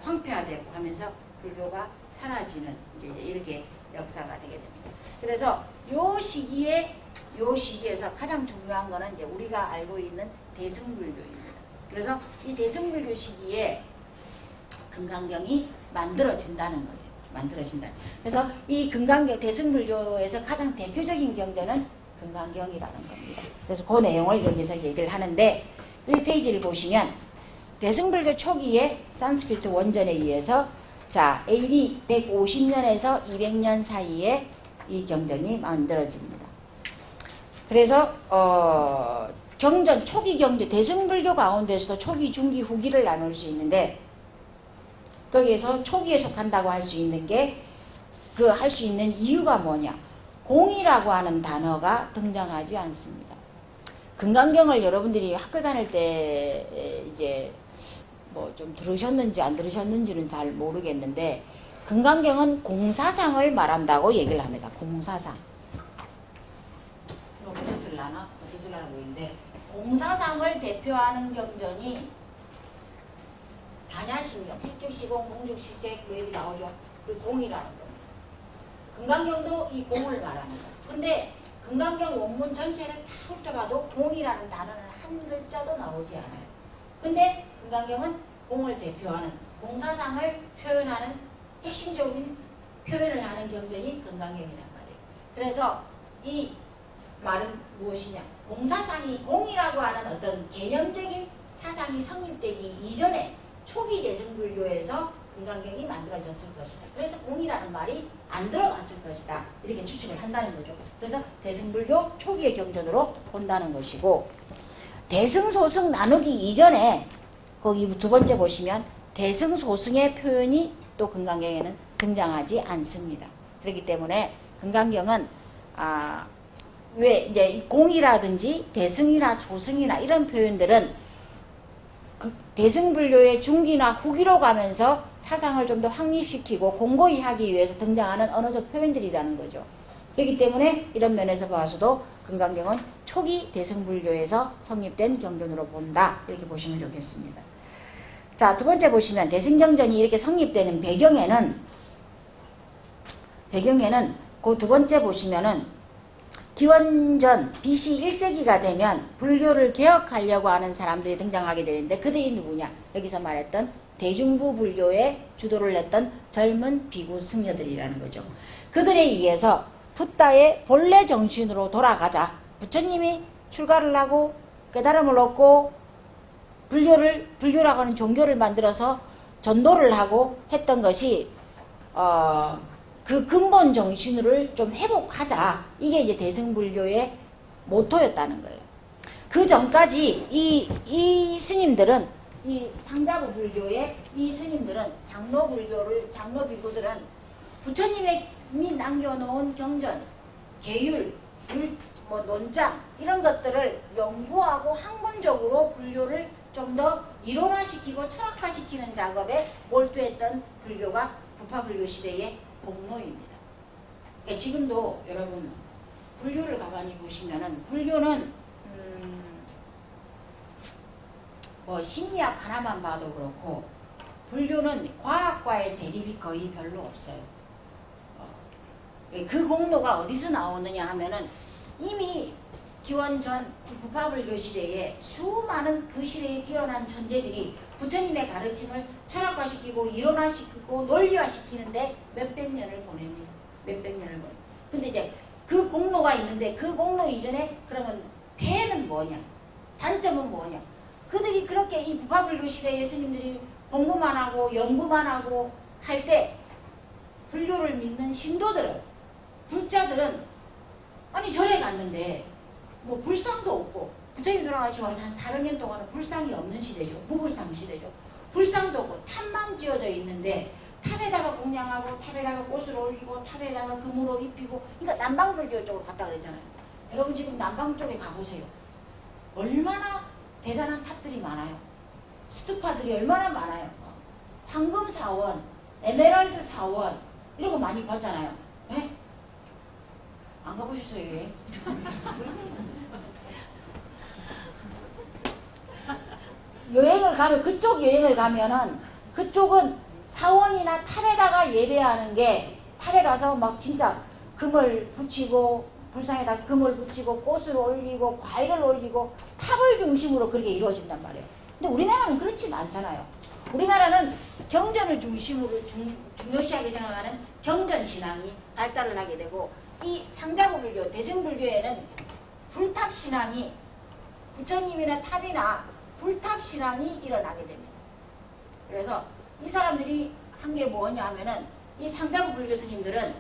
A: 황폐화되고 하면서 불교가 사라지는 이제 이렇게 역사가 되게 됩니다. 그래서 요 시기에서 가장 중요한 거는 이제 우리가 알고 있는 대승불교입니다. 그래서 이 대승불교 시기에 금강경이 만들어진다는 거예요. 그래서 이 대승불교에서 가장 대표적인 경전은 금강경이라는 겁니다. 그래서 그 내용을 여기서 얘기를 하는데 1페이지를 보시면 대승불교 초기에 산스크리트 원전에 의해서 AD 150년에서 200년 사이에 이 경전이 만들어집니다. 그래서 초기 경전, 대승불교 가운데서도 초기, 중기, 후기를 나눌 수 있는데 거기에서 초기에 속한다고 할 수 있는 게 할 수 있는 이유가 뭐냐? 공이라고 하는 단어가 등장하지 않습니다. 금강경을 여러분들이 학교 다닐 때 이제 좀 들으셨는지 안 들으셨는지는 잘 모르겠는데 금강경은 공사상을 말한다고 얘기를 합니다. 공사상. 어떻게 쓸라나 보이는데 공사상을 대표하는 경전이 반야신경, 식즉시공, 공즉시색 이렇게 나오죠. 그 공이라는 겁니다. 금강경도 이 공을 말합니다. 근데 금강경 원문 전체를 다 훑어봐도 공이라는 단어는 한 글자도 나오지 않아요. 근데 금강경은 공을 대표하는 공사상을 표현하는 핵심적인 표현을 하는 경전이 금강경이란 말이에요. 그래서 이 말은 무엇이냐? 공이라고 하는 어떤 개념적인 사상이 성립되기 이전에 초기 대승불교에서 금강경이 만들어졌을 것이다. 그래서 공이라는 말이 안 들어갔을 것이다. 이렇게 추측을 한다는 거죠. 그래서 대승불교 초기의 경전으로 본다는 것이고 대승소승 나누기 이전에 거기 두 번째 보시면 대승소승의 표현이 또 금강경에는 등장하지 않습니다. 그렇기 때문에 금강경은 왜 이제 공이라든지 대승이나 소승이나 이런 표현들은 대승불교의 중기나 후기로 가면서 사상을 좀 더 확립시키고 공고히 하기 위해서 등장하는 언어적 표현들이라는 거죠. 그렇기 때문에 이런 면에서 봐서도 금강경은 초기 대승불교에서 성립된 경전으로 본다. 이렇게 보시면 좋겠습니다. 자, 두 번째 보시면 대승경전이 이렇게 성립되는 배경에는 그 두 번째 보시면은 기원전 BC 1세기가 되면 불교를 개혁하려고 하는 사람들이 등장하게 되는데 그들이 누구냐? 여기서 말했던 대중부 불교에 주도를 했던 젊은 비구 승려들이라는 거죠. 그들에 의해서 붓다의 본래 정신으로 돌아가자. 부처님이 출가를 하고 깨달음을 얻고 불교라고 하는 종교를 만들어서 전도를 하고 했던 것이 그 근본 정신을 좀 회복하자. 이게 이제 대승불교의 모토였다는 거예요. 그 전까지 이 스님들은, 이 상자부 불교의 이 스님들은, 장로 비구들은 부처님이 남겨놓은 경전, 계율, 논장 이런 것들을 연구하고 학문적으로 불교를 좀 더 이론화시키고 철학화시키는 작업에 몰두했던 불교가 부파불교 시대의 공로입니다. 그러니까 지금도 여러분 불교를 가만히 보시면은 불교는 뭐 심리학 하나만 봐도 그렇고 불교는 과학과의 대립이 거의 별로 없어요. 그 공로가 어디서 나오느냐 하면은 이미 기원 전 부파불교 시대에 수많은 그 시대에 뛰어난 천재들이 부처님의 가르침을 철학화시키고 이론화시키고 논리화시키는데 몇백 년을 보냅니다. 몇백 년을 보냅니다. 근데 이제 그 공로가 있는데 그 공로 이전에 그러면 폐해는 뭐냐? 단점은 뭐냐? 그들이 그렇게 이 부파불교 시대의 스님들이 공부만 하고 연구만 하고 할 때 불교를 믿는 신도들은, 불자들은 아니 절에 갔는데 뭐 불상도 없고, 부처님 돌아가시고 한 400년 동안은 불상이 없는 시대죠. 무불상 시대죠. 불상도 없고 탑만 지어져 있는데 탑에다가 공양하고 탑에다가 꽃을 올리고 탑에다가 금으로 입히고, 그러니까 남방불교 쪽으로 갔다 그랬잖아요. 여러분 지금 남방 쪽에 가보세요. 얼마나 대단한 탑들이 많아요. 스투파들이 얼마나 많아요. 황금 사원, 에메랄드 사원 이런 거 많이 봤잖아요. 네? 안 가보셨어요? 예? 여행을 가면, 그쪽 여행을 가면은 그쪽은 사원이나 탑에다가 예배하는 게, 탑에 가서 막 진짜 금을 붙이고 불상에다 금을 붙이고 꽃을 올리고 과일을 올리고 탑을 중심으로 그렇게 이루어진단 말이에요. 근데 우리나라는 그렇진 않잖아요. 우리나라는 경전을 중심으로 중요시하게 생각하는 경전신앙이 발달을 하게 되고, 이 상자부불교, 대승불교에는 불탑신앙이, 부처님이나 탑이나 불탑신앙이 일어나게 됩니다. 그래서 이 사람들이 한 게 뭐냐 하면은, 이 상자부불교 스님들은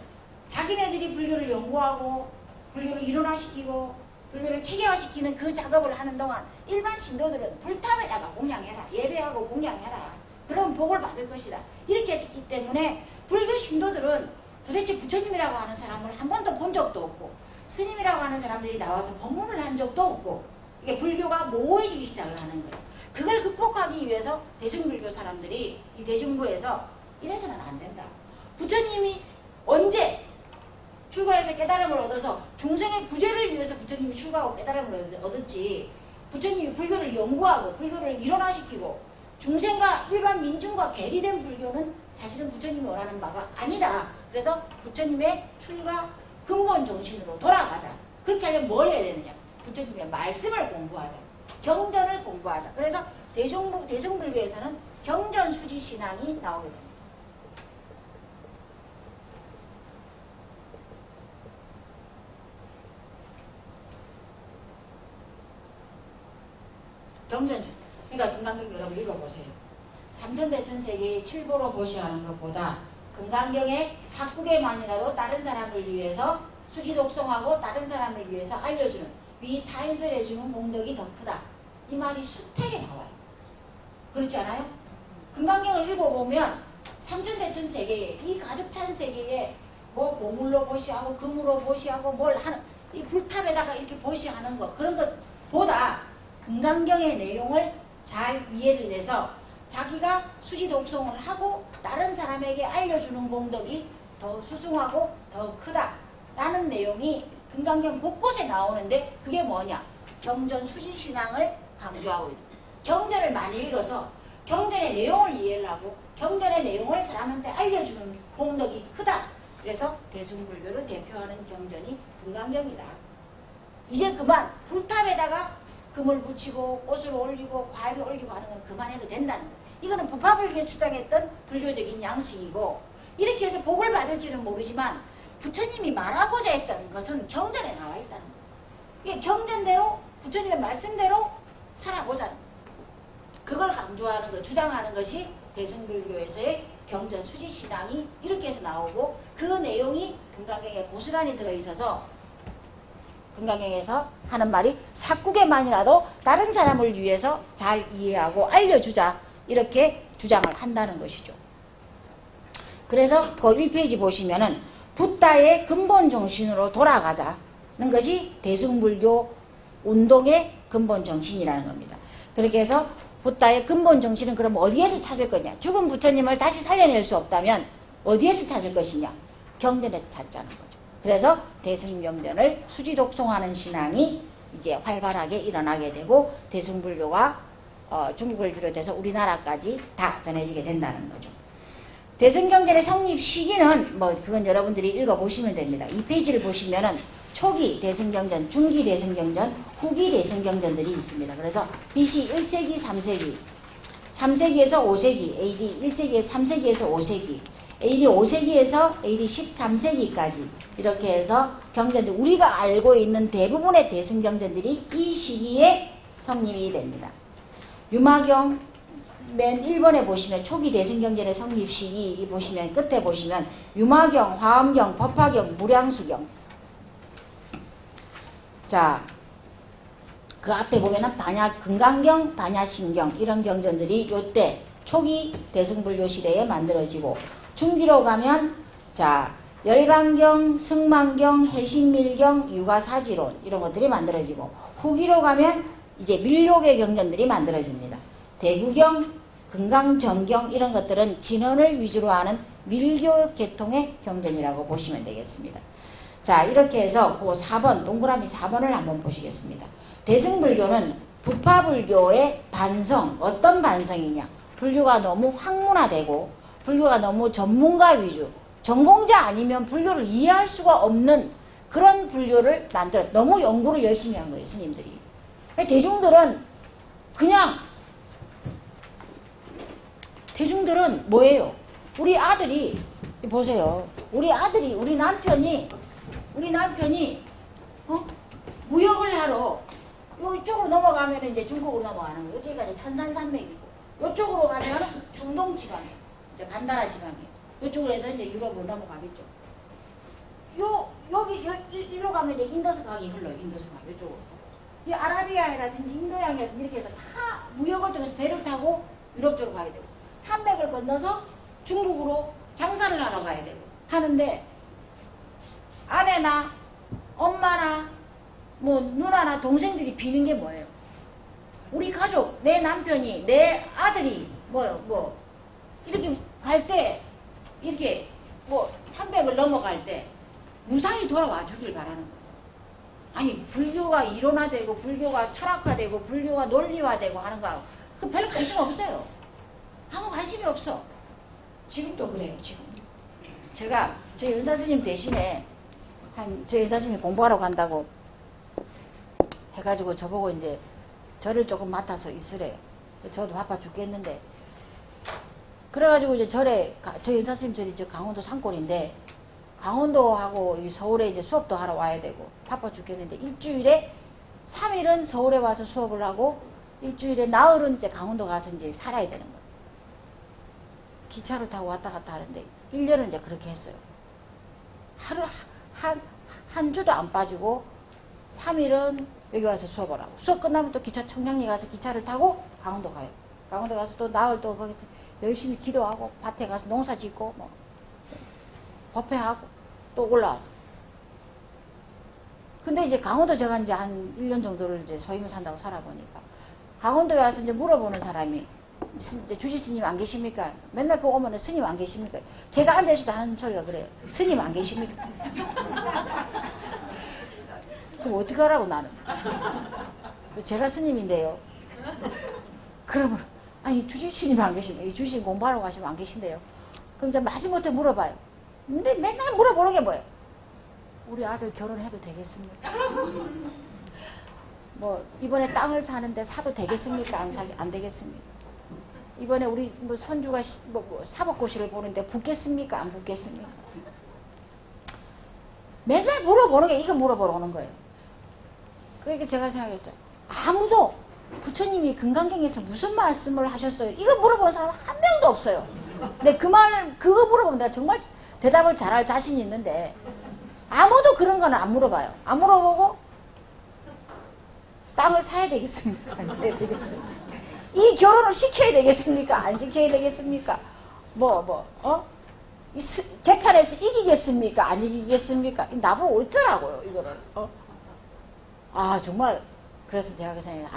A: 자기네들이 불교를 연구하고 불교를 이론화시키고 불교를 체계화시키는 그 작업을 하는 동안 일반 신도들은 불탑에다가 공양해라, 예배하고 공양해라, 그럼 복을 받을 것이다, 이렇게 했기 때문에 불교 신도들은 도대체 부처님이라고 하는 사람을 한 번도 본 적도 없고 스님이라고 하는 사람들이 나와서 법문을 한 적도 없고, 이게 불교가 모호해지기 시작을 하는 거예요. 그걸 극복하기 위해서 대승불교 사람들이 이 대중부에서 이래서는 안 된다. 부처님이 언제 출가해서 깨달음을 얻어서 중생의 구제를 위해서 부처님이 출가하고 깨달음을 얻었지, 부처님이 불교를 연구하고 불교를 일원화시키고 중생과 일반 민중과 괴리된 불교는 사실은 부처님이 원하는 바가 아니다. 그래서 부처님의 출가 근본 정신으로 돌아가자. 그렇게 하려면 뭘 해야 되느냐? 부처님의 말씀을 공부하자. 경전을 공부하자. 그래서 대승불교에서는 경전수지신앙이 나오게 됩니다. 경전수. 그러니까 금강경 여러분 읽어보세요. 삼천대천세계의 칠보로 보시하는 것보다 금강경의 사국에만이라도 다른 사람을 위해서 수지독송하고 다른 사람을 위해서 알려주는, 위타인설해주는 공덕이 더 크다. 이 말이 수택에 나와요. 그렇지 않아요? 금강경을 읽어보면 삼천대천세계에, 이 가득 찬 세계에 뭐 보물로 보시하고 금으로 보시하고 뭘 하는, 이 불탑에다가 이렇게 보시하는 것, 그런 것보다 금강경의 내용을 잘 이해를 해서 자기가 수지독송을 하고 다른 사람에게 알려주는 공덕이 더 수승하고 더 크다라는 내용이 금강경 곳곳에 나오는데, 그게 뭐냐? 경전 수지신앙을 강조하고 있는, 경전을 많이 읽어서 경전의 내용을 이해를 하고 경전의 내용을 사람한테 알려주는 공덕이 크다. 그래서 대승불교를 대표하는 경전이 금강경이다. 이제 그만 불탑에다가 금을 붙이고 꽃을 올리고 과일을 올리고 하는 건 그만해도 된다는 거예요. 이거는 부파불교에 주장했던 불교적인 양식이고, 이렇게 해서 복을 받을지는 모르지만 부처님이 말하고자 했던 것은 경전에 나와 있다는 거예요. 이게 경전대로 부처님의 말씀대로 살아보자. 그걸 강조하는 거, 주장하는 것이 대승불교에서의 경전 수지 신앙이 이렇게 해서 나오고, 그 내용이 금강경에 고스란히 들어있어서 금강경에서 하는 말이 사국에만이라도 다른 사람을 위해서 잘 이해하고 알려주자, 이렇게 주장을 한다는 것이죠. 그래서 그 1페이지 보시면은 붓다의 근본 정신으로 돌아가자는 것이 대승불교 운동의 근본 정신이라는 겁니다. 그렇게 해서 붓다의 근본 정신은 그럼 어디에서 찾을 거냐? 죽은 부처님을 다시 살려낼 수 없다면 어디에서 찾을 것이냐? 경전에서 찾자는 거죠. 그래서 대승경전을 수지독송하는 신앙이 이제 활발하게 일어나게 되고, 대승불교가 중국을 비롯해서 우리나라까지 다 전해지게 된다는 거죠. 대승경전의 성립 시기는 뭐 그건 여러분들이 읽어보시면 됩니다. 이 페이지를 보시면은 초기 대승경전, 중기 대승경전, 후기 대승경전들이 있습니다. 그래서 BC 1세기, 3세기, 3세기에서 5세기, AD 1세기에서 3세기에서 5세기, AD 5세기에서 AD 13세기까지 이렇게 해서 경전들, 우리가 알고 있는 대부분의 대승경전들이 이 시기에 성립이 됩니다. 유마경 맨 1번에 보시면 초기 대승경전의 성립 시기 보시면 끝에 보시면 유마경, 화엄경, 법화경, 무량수경. 자, 그 앞에 보면은 금강경, 반야신경 이런 경전들이 요때 초기 대승불교 시대에 만들어지고, 중기로 가면 자 열반경, 승만경, 해신밀경, 유가사지론 이런 것들이 만들어지고, 후기로 가면 이제 밀욕의 경전들이 만들어집니다. 대구경, 금강정경 이런 것들은 진언을 위주로 하는 밀교 계통의 경전이라고 보시면 되겠습니다. 자, 이렇게 해서 그 4번, 동그라미 4번을 한번 보시겠습니다. 대승불교는 부파불교의 반성, 어떤 반성이냐? 불교가 너무 학문화되고 불교가 너무 전문가 위주, 전공자 아니면 불교를 이해할 수가 없는 그런 불교를 만들어, 너무 연구를 열심히 한 거예요, 스님들이. 대중들은 뭐예요? 우리 아들이, 보세요. 우리 남편이, 무역을 하러, 이쪽으로 넘어가면 이제 중국으로 넘어가는 거예요. 여기까지 천산산맥이고, 이쪽으로 가면 중동 지방이에요. 이제 간다라 지방이에요. 이쪽으로 해서 이제 유럽으로 넘어가겠죠. 일로 가면 이제 인더스강이 흘러요. 인더스강, 이쪽으로. 이 아라비아라든지 인도양이라든지 이렇게 해서 다 무역을 통해서 배를 타고 유럽 쪽으로 가야 되고, 산맥을 건너서 중국으로 장사를 하러 가야 되고 하는데, 아내나 엄마나 뭐 누나나 동생들이 비는 게 뭐예요? 우리 가족, 내 남편이, 내 아들이 이렇게 갈 때, 이렇게 산맥을 넘어갈 때 무사히 돌아와 주길 바라는 거예요. 아니, 불교가 이론화되고 불교가 철학화되고 불교가 논리화되고 하는 거 그 별로 관심 없어요. 아무 관심이 없어. 지금도 그래요. 지금 제가 저희 은사스님 대신에 저희 은사스님이 공부하러 간다고 해가지고 저보고 이제 절을 조금 맡아서 있으래요. 저도 바빠 죽겠는데, 그래가지고 이제 절에 저희 은사스님 절이 저 강원도 산골인데, 강원도하고 이 서울에 이제 수업도 하러 와야 되고 바빠 죽겠는데, 일주일에 3일은 서울에 와서 수업을 하고 일주일에 나흘은 이제 강원도 가서 이제 살아야 되는 거예요. 기차를 타고 왔다 갔다 하는데 1년을 이제 그렇게 했어요. 하루 한 주도 안 빠지고 3일은 여기 와서 수업을 하고, 수업 끝나면 또 기차 청량리 가서 기차를 타고 강원도 가요. 강원도 가서 또 나흘 또 거기서 열심히 기도하고 밭에 가서 농사 짓고 법회하고 또 올라와서. 근데 이제 강원도 제가 이제 한 1년 정도를 이제 소임을 산다고 살아보니까, 강원도에 와서 이제 물어보는 사람이, 이제 주지 스님 안 계십니까? 맨날 그 오면은 스님 안 계십니까? 제가 앉아있어도 하는 소리가 그래요. 스님 안 계십니까? 그럼 어떻게 하라고 나는? 제가 스님인데요. 그러면, 아니, 주지 스님 안 계십니까? 이 주지 스님 공부하러 가시면 안 계신데요. 그럼 이제 마지못해 물어봐요. 근데 맨날 물어보는 게 뭐예요? 우리 아들 결혼해도 되겠습니까? 이번에 땅을 사는데 사도 되겠습니까? 안 되겠습니까? 이번에 우리 손주가 사법고시를 보는데 붙겠습니까? 안 붙겠습니까? 맨날 물어보는 게 이거 물어보러 오는 거예요. 그러니까 제가 생각했어요. 아무도 부처님이 금강경에서 무슨 말씀을 하셨어요? 이거 물어본 사람 한 명도 없어요. 근데 그거 물어보면 내가 정말 대답을 잘할 자신이 있는데 아무도 그런 거는 안 물어봐요. 안 물어보고 땅을 사야 되겠습니까? 안 사야 되겠습니까? 이 결혼을 시켜야 되겠습니까? 안 시켜야 되겠습니까? 재판에서 이기겠습니까? 안 이기겠습니까? 나보고 어쩌라고요, 이거를. 정말. 그래서 제가 그 생각에,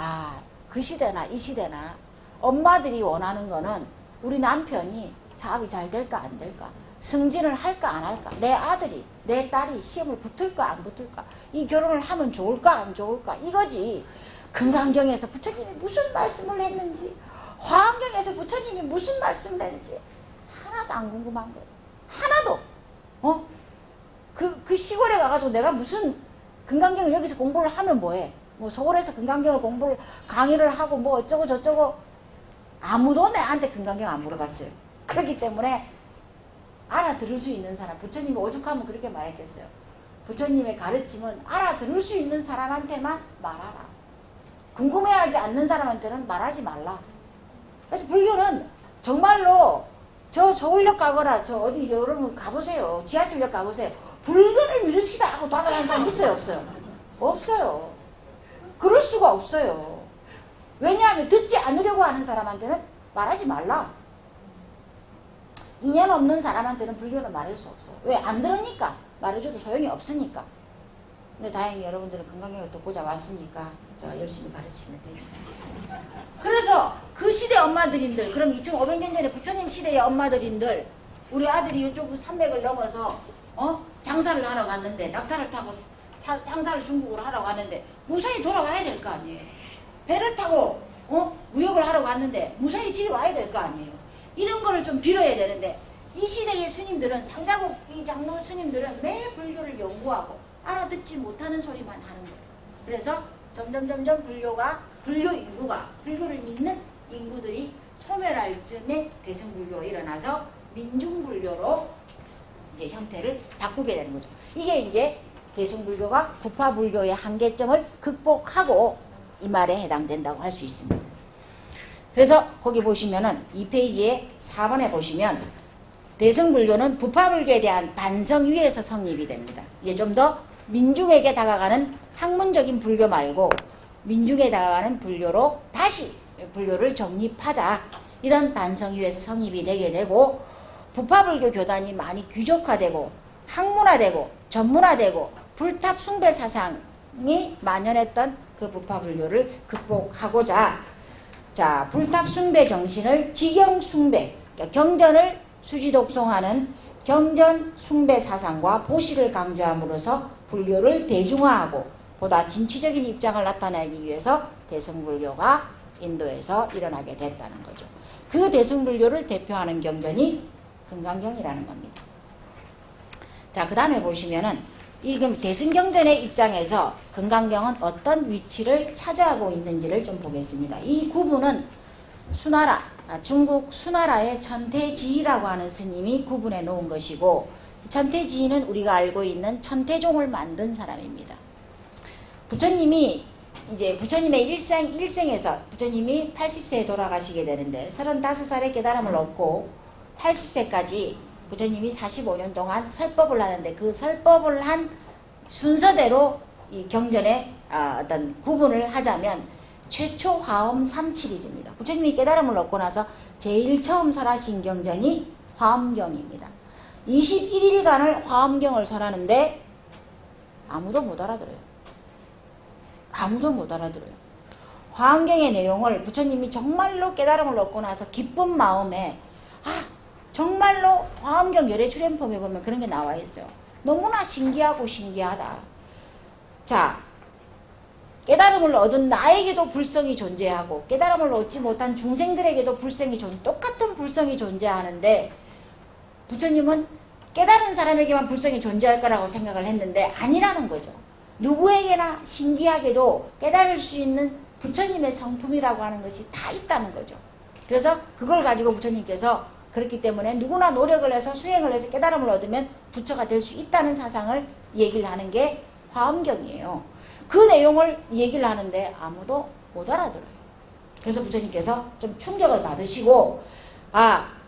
A: 그 시대나 이 시대나 엄마들이 원하는 거는 우리 남편이 사업이 잘 될까 안 될까, 승진을 할까 안 할까, 내 아들이 내 딸이 시험을 붙을까 안 붙을까, 이 결혼을 하면 좋을까 안 좋을까, 이거지. 금강경에서 부처님이 무슨 말씀을 했는지, 화엄경에서 부처님이 무슨 말씀을 했는지 하나도 안 궁금한 거예요. 하나도. 그 시골에 가가지고 내가 무슨 금강경을 여기서 공부를 하면 뭐해? 서울에서 금강경을 강의를 하고 어쩌고 저쩌고, 아무도 내한테 금강경 안 물어봤어요. 그렇기 때문에 알아들을 수 있는 사람, 부처님이 오죽하면 그렇게 말했겠어요. 부처님의 가르침은 알아들을 수 있는 사람한테만 말하라. 궁금해하지 않는 사람한테는 말하지 말라. 그래서 불교는 정말로 저 서울역 가거나 저 어디 여러분 가보세요. 지하철역 가보세요. 불교를 믿읍시다 하고 돌아가는 사람 있어요, 없어요? 없어요. 그럴 수가 없어요. 왜냐하면 듣지 않으려고 하는 사람한테는 말하지 말라. 인연 없는 사람한테는 불교는 말할 수 없어요. 왜? 안 들으니까. 말해줘도 소용이 없으니까. 근데 다행히 여러분들은 금강경을 듣고자 왔으니까 제가 열심히 가르치면 되죠. 그래서 그 시대 엄마들인들, 그럼 2500년 전에 부처님 시대의 엄마들인들, 우리 아들이 이쪽 산맥을 넘어서 장사를 하러 갔는데, 낙타를 타고 장사를 중국으로 하러 갔는데 무사히 돌아와야 될 거 아니에요. 배를 타고 무역을 하러 갔는데 무사히 집에 와야 될 거 아니에요. 이런 거를 좀 빌어야 되는데, 이 시대의 스님들은, 상자국 이 장로 스님들은 매 불교를 연구하고 알아듣지 못하는 소리만 하는 거예요. 그래서 점점 불교 인구가, 불교를 믿는 인구들이 소멸할 즈음에 대승불교가 일어나서 민중불교로 이제 형태를 바꾸게 되는 거죠. 이게 이제 대승불교가 부파불교의 한계점을 극복하고 이 말에 해당된다고 할 수 있습니다. 그래서 거기 보시면은 2페이지에 4번에 보시면 대승불교는 부파불교에 대한 반성 위에서 성립이 됩니다. 이게 좀 더 민중에게 다가가는 학문적인 불교 말고 민중에 다가가는 불교로 다시 불교를 정립하자, 이런 반성 위에서 성립이 되게 되고, 부파불교 교단이 많이 귀족화되고 학문화되고 전문화되고 불탑 숭배 사상이 만연했던 그 부파불교를 극복하고자, 자, 불탑 숭배 정신을 지경 숭배, 그러니까 경전을 수지독송하는 경전 숭배 사상과 보시를 강조함으로써 불교를 대중화하고 보다 진취적인 입장을 나타내기 위해서 대승불교가 인도에서 일어나게 됐다는 거죠. 그 대승불교를 대표하는 경전이 금강경이라는 겁니다. 자, 그 다음에 보시면은 이 대승경전의 입장에서 금강경은 어떤 위치를 차지하고 있는지를 좀 보겠습니다. 이 구분은 중국 수나라의 천태지라고 하는 스님이 구분해 놓은 것이고, 천태지는 우리가 알고 있는 천태종을 만든 사람입니다. 부처님이 이제 부처님의 일생에서 부처님이 80세에 돌아가시게 되는데 35살에 깨달음을 얻고 80세까지 부처님이 45년 동안 설법을 하는데, 그 설법을 한 순서대로 이 경전의 어떤 구분을 하자면 최초 화엄 37일입니다. 부처님이 깨달음을 얻고 나서 제일 처음 설하신 경전이 화엄경입니다. 21일간을 화엄경을 설하는데 아무도 못 알아들어요. 아무도 못 알아들어요. 화엄경의 내용을 부처님이 정말로 깨달음을 얻고 나서 기쁜 마음에, 정말로 화엄경 열애출연법에 보면 그런 게 나와 있어요. 너무나 신기하고 신기하다. 자, 깨달음을 얻은 나에게도 불성이 존재하고 깨달음을 얻지 못한 중생들에게도 똑같은 불성이 존재하는데, 부처님은 깨달은 사람에게만 불성이 존재할 거라고 생각을 했는데 아니라는 거죠. 누구에게나 신기하게도 깨달을 수 있는 부처님의 성품이라고 하는 것이 다 있다는 거죠. 그래서 그걸 가지고 부처님께서, 그렇기 때문에 누구나 노력을 해서 수행을 해서 깨달음을 얻으면 부처가 될 수 있다는 사상을 얘기를 하는 게 화엄경이에요. 그 내용을 얘기를 하는데 아무도 못 알아들어요. 그래서 부처님께서 좀 충격을 받으시고,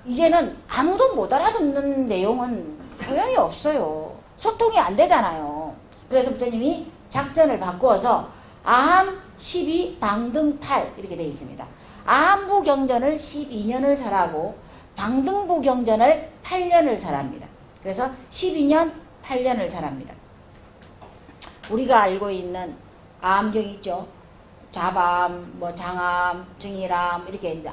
A: 이제는 아무도 못 알아듣는 내용은 소용이 없어요. 소통이 안 되잖아요. 그래서 부처님이 작전을 바꾸어서 아함 12 방등 8 이렇게 되어 있습니다. 아함부 경전을 12년을 설하고 방등부 경전을 8년을 설합니다. 그래서 12년 8년을 설합니다. 우리가 알고 있는 아함경 있죠. 자밤, 장암, 증일암 이렇게 있는데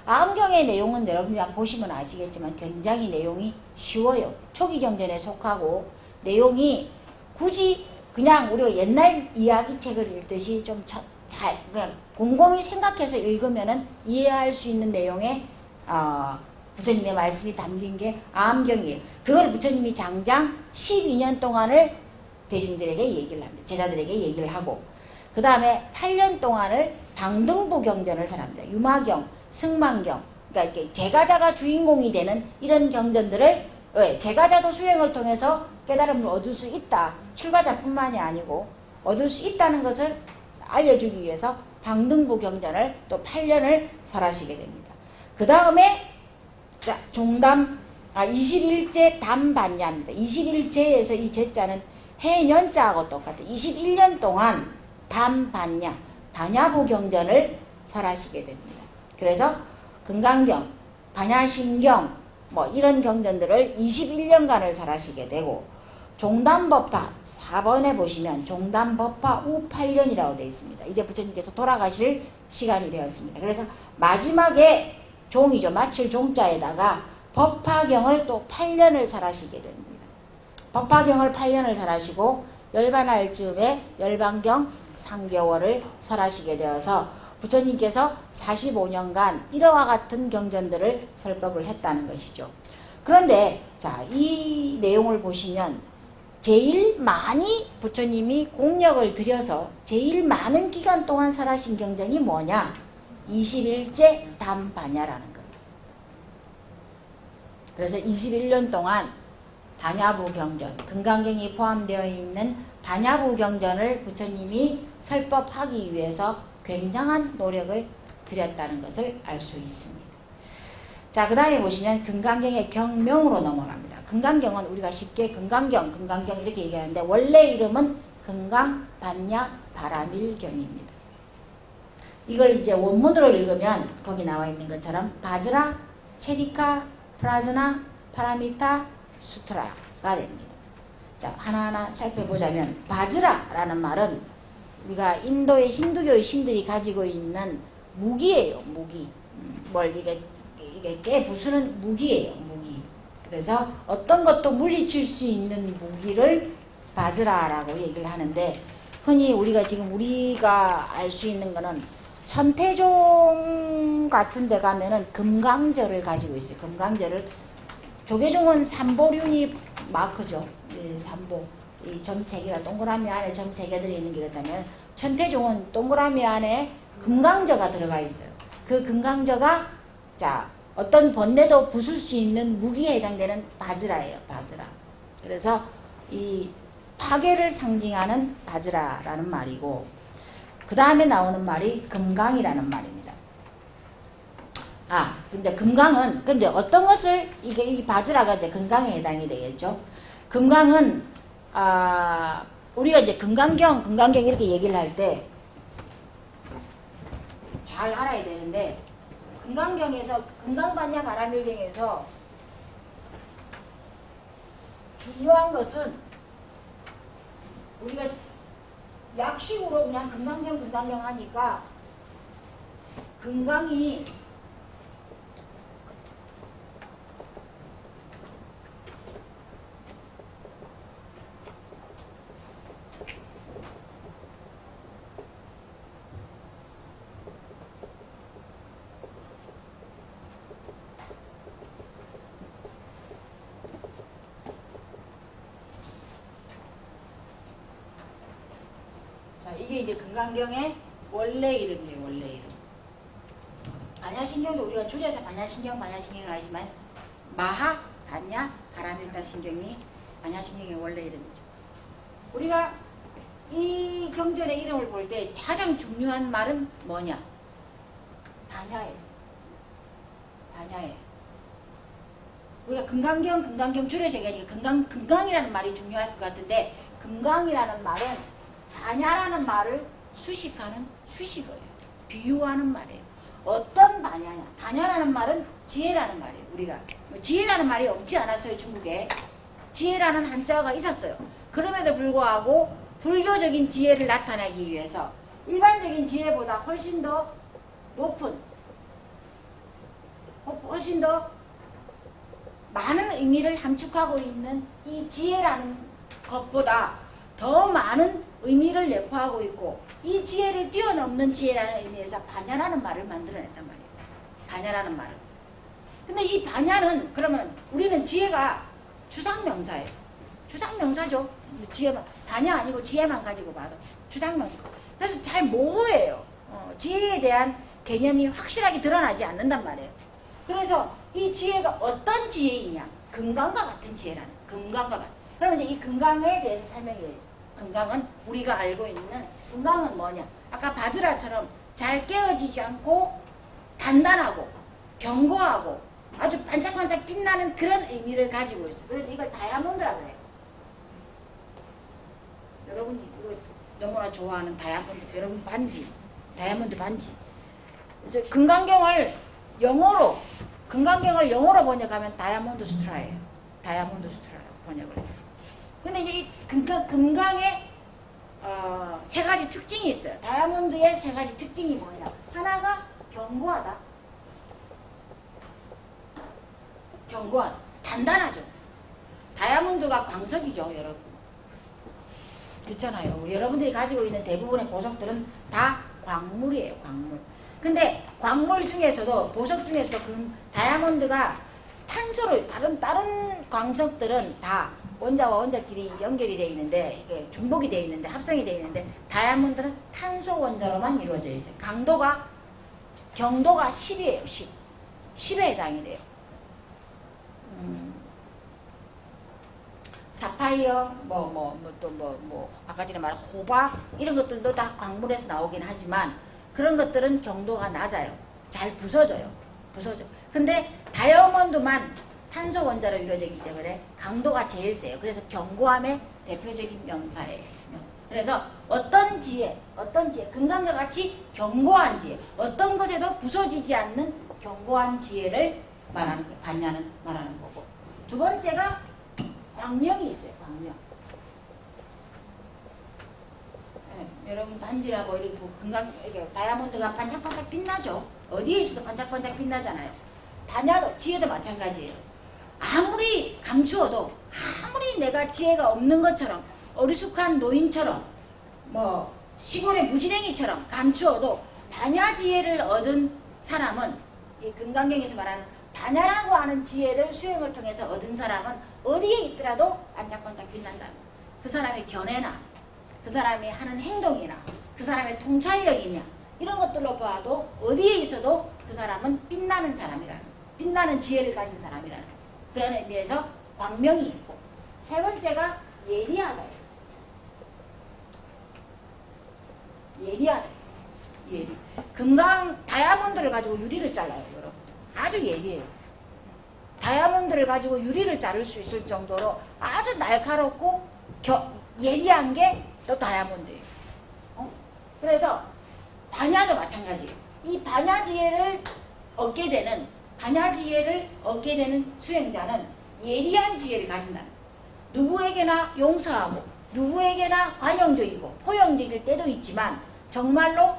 A: 아함경의 내용은 여러분이 보시면 아시겠지만 굉장히 내용이 쉬워요. 초기 경전에 속하고 내용이 굳이 그냥 우리가 옛날 이야기책을 읽듯이 좀 잘 그냥 곰곰이 생각해서 읽으면은 이해할 수 있는 내용의 부처님의 말씀이 담긴 게 아함경이에요. 그걸 부처님이 장장 12년 동안을 대중들에게 얘기를 합니다. 제자들에게 얘기를 하고 그 다음에 8년 동안을 방등부 경전을 설합니다. 유마경, 승만경, 그러니까 이렇게 제가자가 주인공이 되는 이런 경전들을 제가자도 수행을 통해서 깨달음을 얻을 수 있다. 출가자뿐만이 아니고 얻을 수 있다는 것을 알려주기 위해서 방등부 경전을 또 8년을 설하시게 됩니다. 그 다음에 종담 21제 담반야입니다. 21제에서 이 제자는 해년자하고 똑같아요. 21년 동안 담반야, 반야부 경전을 설하시게 됩니다. 그래서 금강경, 반야신경 이런 경전들을 21년간을 설하시게 되고 종담법화 4번에 보시면 종담법화 후 8년이라고 되어 있습니다. 이제 부처님께서 돌아가실 시간이 되었습니다. 그래서 마지막에 종이죠. 마칠 종자에다가 법화경을 또 8년을 설하시게 됩니다. 법화경을 8년을 설하시고 열반할 즈음에 열반경 3개월을 설하시게 되어서 부처님께서 45년간 이러와 같은 경전들을 설법을 했다는 것이죠. 그런데 이 내용을 보시면 제일 많이 부처님이 공력을 들여서 제일 많은 기간 동안 설하신 경전이 뭐냐? 21제 담반야라는 겁니다. 그래서 21년 동안 반야부 경전, 금강경이 포함되어 있는 반야부 경전을 부처님이 설법하기 위해서 굉장한 노력을 들였다는 것을 알 수 있습니다. 그 다음에 보시면 금강경의 경명으로 넘어갑니다. 금강경은 우리가 쉽게 금강경 이렇게 얘기하는데 원래 이름은 금강반야 바라밀경입니다. 이걸 이제 원문으로 읽으면 거기 나와 있는 것처럼 바즈라, 체리카, 프라즈나, 파라미타, 수트라가 됩니다. 하나하나 살펴보자면 바즈라라는 말은 우리가 인도의 힌두교의 신들이 가지고 있는 무기예요. 무기. 이게 깨 부수는 무기예요. 무기. 그래서 어떤 것도 물리칠 수 있는 무기를 바즈라라고 얘기를 하는데 흔히 우리가 알 수 있는 거는 천태종 같은 데 가면은 금강절을 가지고 있어요. 금강절을 조계종은 삼보륜이 마크죠. 삼보. 이 점 세 개가 동그라미 안에 점 세 개들이 있는 게 있다면 천태종은 동그라미 안에 금강저가 들어가 있어요. 그 금강저가 어떤 번뇌도 부술 수 있는 무기에 해당되는 바즈라예요. 바즈라. 그래서 이 파괴를 상징하는 바즈라라는 말이고 그 다음에 나오는 말이 금강이라는 말입니다. 근데 금강은 근데 어떤 것을 이 바즈라가 이제 금강에 해당이 되겠죠. 금강은 우리가 이제 금강경 이렇게 얘기를 할 때 잘 알아야 되는데 금강경에서 금강반야 바라밀경에서 중요한 것은 우리가 약식으로 그냥 금강경 하니까 금강이 이게 이제 금강경의 원래 이름이에요. 원래 이름. 반야신경도 우리가 줄여서 반야신경 하지만 마하, 반야, 바라밀타 신경이 반야신경의 원래 이름이죠. 우리가 이 경전의 이름을 볼 때 가장 중요한 말은 뭐냐? 반야예요. 반야예요. 우리가 금강경 줄여서 얘기하니까 금강이라는 말이 중요할 것 같은데, 금강이라는 말은 반야라는 말을 수식하는 수식어예요. 비유하는 말이에요. 어떤 반야냐? 반야라는 말은 지혜라는 말이에요. 우리가 지혜라는 말이 없지 않았어요. 중국에 지혜라는 한자가 있었어요. 그럼에도 불구하고 불교적인 지혜를 나타내기 위해서 일반적인 지혜보다 훨씬 더 높은, 훨씬 더 많은 의미를 함축하고 있는 이 지혜라는 것보다 더 많은 의미를 내포하고 있고, 이 지혜를 뛰어넘는 지혜라는 의미에서 반야라는 말을 만들어냈단 말이에요. 반야라는 말을. 근데 이 반야는, 그러면 우리는 지혜가 추상명사예요. 추상명사죠. 지혜만, 반야 아니고 지혜만 가지고 봐도 추상명사. 그래서 잘 모호해요. 지혜에 대한 개념이 확실하게 드러나지 않는단 말이에요. 그래서 이 지혜가 어떤 지혜이냐? 금강과 같은 지혜라는, 금강과 같은. 그러면 이제 이 금강에 대해서 설명해요. 금강은 우리가 알고 있는, 금강은 뭐냐? 아까 바즈라처럼 잘 깨어지지 않고 단단하고 견고하고 아주 반짝반짝 빛나는 그런 의미를 가지고 있어요. 그래서 이걸 다이아몬드라 그래요. 여러분이 이거 너무나 좋아하는 다이아몬드, 여러분 반지, 다이아몬드 반지. 이제 금강경을 영어로 번역하면 다이아몬드 수트라예요. 다이아몬드 수트라라고 번역을 해요. 근데 이제 이 금강에 세 가지 특징이 있어요. 다이아몬드의 세 가지 특징이 뭐냐? 하나가 견고하다. 견고하다. 단단하죠. 다이아몬드가 광석이죠, 여러분. 그렇잖아요. 여러분들이 가지고 있는 대부분의 보석들은 다 광물이에요, 광물. 근데 광물 중에서도, 보석 중에서도 다이아몬드가 탄소를, 다른 광석들은 다 원자와 원자끼리 연결이 되어 있는데, 이게 중복이 되어 있는데, 합성이 되어 있는데, 다이아몬드는 탄소 원자로만 이루어져 있어요. 경도가 10이에요, 10. 10에 해당이 돼요. 사파이어, 아까 전에 말한 호박, 이런 것들도 다 광물에서 나오긴 하지만, 그런 것들은 경도가 낮아요. 잘 부서져요. 근데 다이아몬드만 탄소 원자로 이루어져 있기 때문에 강도가 제일 세요. 그래서 견고함의 대표적인 명사예요. 그래서 어떤 지혜, 금강과 같이 견고한 지혜, 어떤 것에도 부서지지 않는 견고한 지혜를 말하는 거예요. 반야는 말하는 거고. 두 번째가 광명이 있어요. 광명. 네, 여러분 반지나 뭐 이렇게 다이아몬드가 반짝반짝 빛나죠. 어디에 있어도 반짝반짝 빛나잖아요. 반야도 지혜도 마찬가지예요. 아무리 감추어도, 아무리 내가 지혜가 없는 것처럼, 어리숙한 노인처럼, 뭐 시골의 무지랭이처럼 감추어도 반야 지혜를 얻은 사람은, 이 금강경에서 말하는 반야라고 하는 지혜를 수행을 통해서 얻은 사람은 어디에 있더라도 반짝반짝 빛난다. 그 사람의 견해나, 그 사람이 하는 행동이나, 그 사람의 통찰력이냐, 이런 것들로 봐도 어디에 있어도 그 사람은 빛나는 사람이라는, 빛나는 지혜를 가진 사람이라는 그런 의미에서 광명이 있고, 세 번째가 예리하다. 예리하다. 예리. 다이아몬드를 가지고 유리를 잘라요, 여러분. 아주 예리해요. 다이아몬드를 가지고 유리를 자를 수 있을 정도로 아주 날카롭고 예리한 게 또 다이아몬드예요. 그래서 반야도 마찬가지예요. 이 반야 지혜를 얻게 되는 수행자는 예리한 지혜를 가진다. 누구에게나 용서하고, 누구에게나 관용적이고 포용적일 때도 있지만, 정말로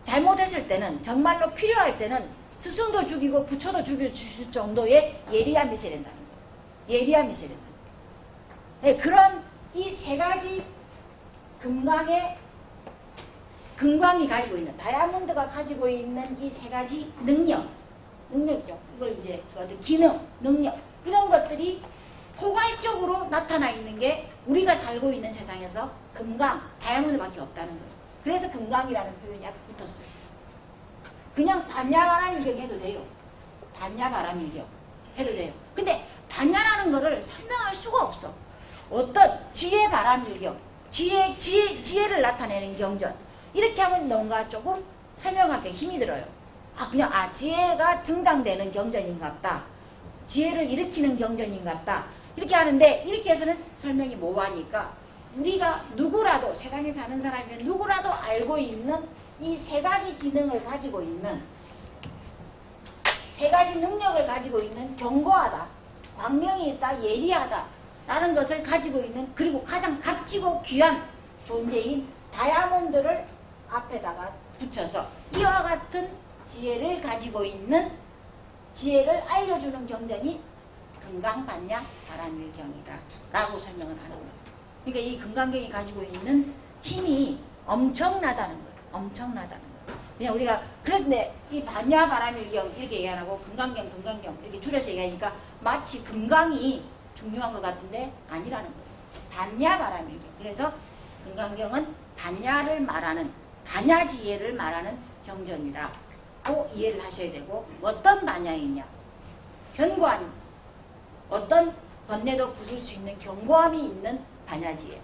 A: 잘못했을 때는, 정말로 필요할 때는 스승도 죽이고 부처도 죽일 정도의 예리함이 있어야 된다는 거예요. 예리함이 있어야 된다. 네, 그런 이 세 가지 금광이 가지고 있는, 다이아몬드가 가지고 있는 이 세 가지 능력이죠. 이걸 이제 어떤 기능, 능력, 이런 것들이 포괄적으로 나타나 있는 게 우리가 살고 있는 세상에서 다이아몬드밖에 없다는 거예요. 그래서 금강이라는 표현이 앞에 붙었어요. 그냥 반야바람일경 해도 돼요. 반야바람일경 해도 돼요. 근데 반야라는 거를 설명할 수가 없어. 어떤 지혜바람일경, 지혜를 나타내는 경전. 이렇게 하면 뭔가 조금 설명하기 힘이 들어요. 그냥 지혜가 증장되는 경전인갑다. 지혜를 일으키는 경전인갑다. 이렇게 하는데 이렇게 해서는 설명이 모호하니까 우리가 누구라도 세상에 사는 사람이면 누구라도 알고 있는 이 세 가지 기능을 가지고 있는 세 가지 능력을 가지고 있는 견고하다, 광명이 있다, 예리하다 라는 것을 가지고 있는 그리고 가장 값지고 귀한 존재인 다이아몬드를 앞에다가 붙여서 이와 같은 지혜를 가지고 있는 지혜를 알려주는 경전이 금강반야 바라밀경이다 라고 설명을 하는 거예요. 그러니까 이 금강경이 가지고 있는 힘이 엄청나다는 거예요. 엄청나다는 거예요. 그냥 우리가 그래서 이 반야 바라밀경 이렇게 얘기 안 하고 금강경 이렇게 줄여서 얘기하니까 마치 금강이 중요한 것 같은데 아니라는 거예요. 반야 바라밀경. 그래서 금강경은 반야를 말하는 반야지혜를 말하는 경전이다. 또 이해를 하셔야 되고 어떤 반야이냐. 견고한 어떤 번뇌도 부술 수 있는 견고함이 있는 반야지혜.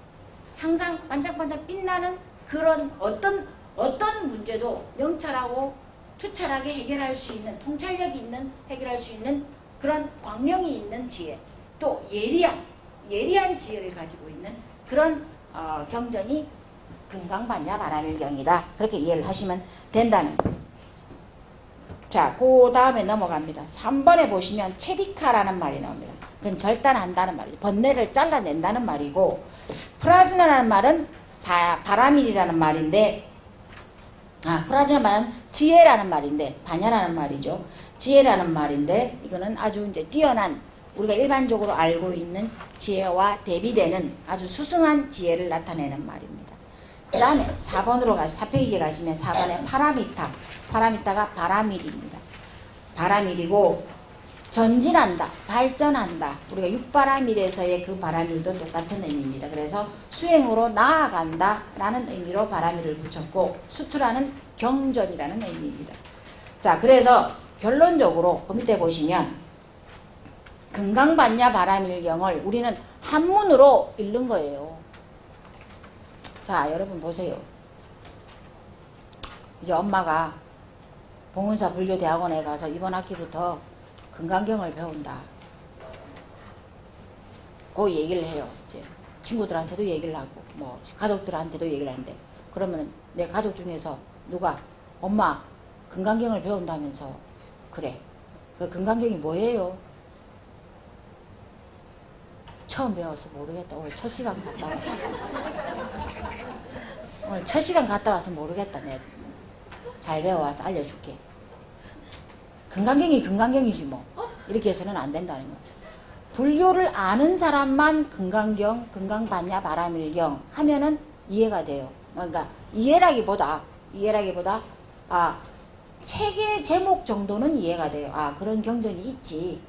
A: 항상 반짝반짝 빛나는 그런 어떤 문제도 명철하고 투철하게 해결할 수 있는 통찰력이 있는 해결할 수 있는 그런 광명이 있는 지혜. 또 예리한 지혜를 가지고 있는 그런 경전이 금강반야 바라밀경이다. 그렇게 이해를 하시면 된다는 거예요. 자, 그 다음에 넘어갑니다. 3번에 보시면 체디카라는 말이 나옵니다. 그건 절단한다는 말이에요. 번뇌를 잘라낸다는 말이고 프라즈나라는 말은 바라밀이라는 말인데 프라즈나 말은 지혜라는 말인데 반야라는 말이죠. 지혜라는 말인데 이거는 아주 이제 뛰어난 우리가 일반적으로 알고 있는 지혜와 대비되는 아주 수승한 지혜를 나타내는 말입니다. 그 다음에 4번으로 4페이지에 가시면 4번에 파라미타가 바라밀입니다. 바라밀이고 전진한다, 발전한다. 우리가 육바라밀에서의 그 바라밀도 똑같은 의미입니다. 그래서 수행으로 나아간다 라는 의미로 바라밀을 붙였고 수투라는 경전이라는 의미입니다. 자, 그래서 결론적으로 그 밑에 보시면 금강반야 바라밀경을 우리는 한문으로 읽는 거예요. 자, 여러분 보세요. 이제 엄마가 봉은사 불교대학원에 가서 이번 학기부터 금강경을 배운다. 그 얘기를 해요. 이제 친구들한테도 얘기를 하고, 뭐 가족들한테도 얘기를 하는데, 그러면 내 가족 중에서 누가 엄마 금강경을 배운다면서 그래. 그 금강경이 뭐예요? 처음 배워서 모르겠다. 오늘 첫 시간 갔다 와서. 오늘 첫 시간 갔다 와서 모르겠다. 내가 잘 배워와서 알려줄게. 금강경이 금강경이지 뭐. 이렇게 해서는 안 된다는 거예요. 불교를 아는 사람만 금강경, 금강반야 바라밀경 하면은 이해가 돼요. 그러니까 이해라기보다 책의 제목 정도는 이해가 돼요. 그런 경전이 있지.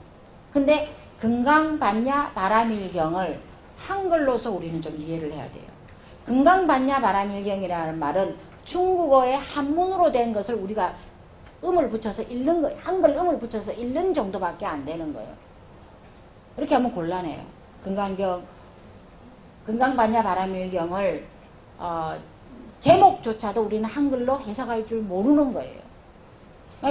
A: 근데 금강반야 바라밀경을 한글로서 우리는 좀 이해를 해야 돼요. 금강반야 바라밀경이라는 말은 중국어의 한문으로 된 것을 우리가 음을 붙여서 읽는 거예요. 한글 음을 붙여서 읽는 정도밖에 안 되는 거예요. 이렇게 하면 곤란해요. 금강반야 바라밀경을 제목조차도 우리는 한글로 해석할 줄 모르는 거예요.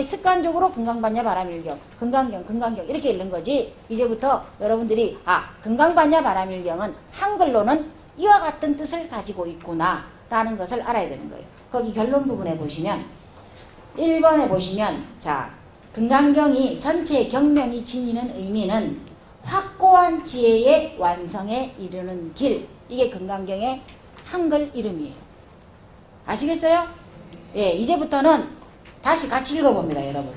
A: 습관적으로 금강반야 바라밀경, 금강경 이렇게 읽는 거지. 이제부터 여러분들이 금강반야 바라밀경은 한글로는 이와 같은 뜻을 가지고 있구나 라는 것을 알아야 되는 거예요. 거기 결론 부분에 보시면 1번에 보시면 금강경이 전체 경명이 지니는 의미는 확고한 지혜의 완성에 이르는 길. 이게 금강경의 한글 이름이에요. 아시겠어요? 예, 이제부터는 다시 같이 읽어봅니다, 여러분.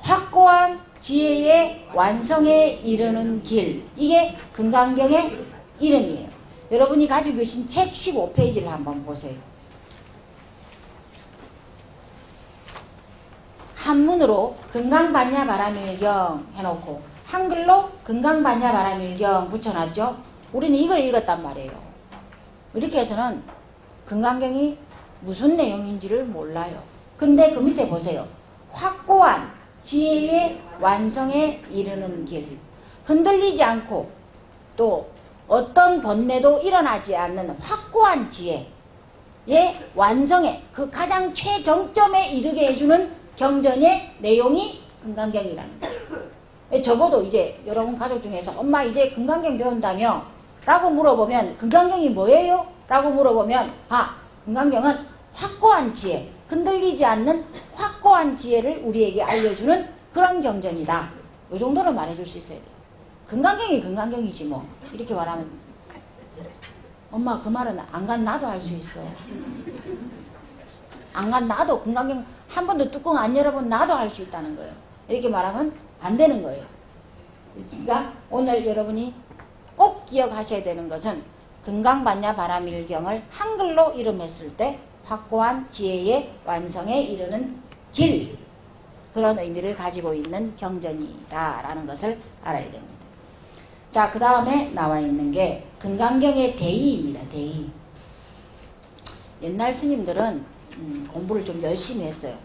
A: 확고한 지혜의 완성에 이르는 길. 이게 금강경의 이름이에요. 여러분이 가지고 계신 책 15페이지를 한번 보세요. 한문으로 금강반야 바라밀경 해놓고 한글로 금강반야 바라밀경 붙여놨죠. 우리는 이걸 읽었단 말이에요. 이렇게 해서는 금강경이 무슨 내용인지를 몰라요. 근데 그 밑에 보세요. 확고한 지혜의 완성에 이르는 길. 흔들리지 않고 또 어떤 번뇌도 일어나지 않는 확고한 지혜의 완성에 그 가장 최정점에 이르게 해주는 경전의 내용이 금강경이라는 거예요. 적어도 이제 여러분 가족 중에서 엄마 이제 금강경 배운다며? 라고 물어보면 금강경이 뭐예요? 라고 물어보면 금강경은 확고한 지혜, 흔들리지 않는 확고한 지혜를 우리에게 알려주는 그런 경전이다. 이 정도는 말해줄 수 있어야 돼요. 금강경이 금강경이지 뭐. 이렇게 말하면 엄마 그 말은 안 간 나도 할 수 있어. 안 간 나도 금강경 한 번도 뚜껑 안 열어본 나도 할 수 있다는 거예요. 이렇게 말하면 안 되는 거예요. 그러니까 오늘 여러분이 꼭 기억하셔야 되는 것은 금강반야 바라밀경을 한글로 이름했을 때 확고한 지혜의 완성에 이르는 길, 그런 의미를 가지고 있는 경전이다라는 것을 알아야 됩니다. 자, 그 다음에 나와 있는 게 금강경의 대의입니다. 대의. 옛날 스님들은 공부를 좀 열심히 했어요.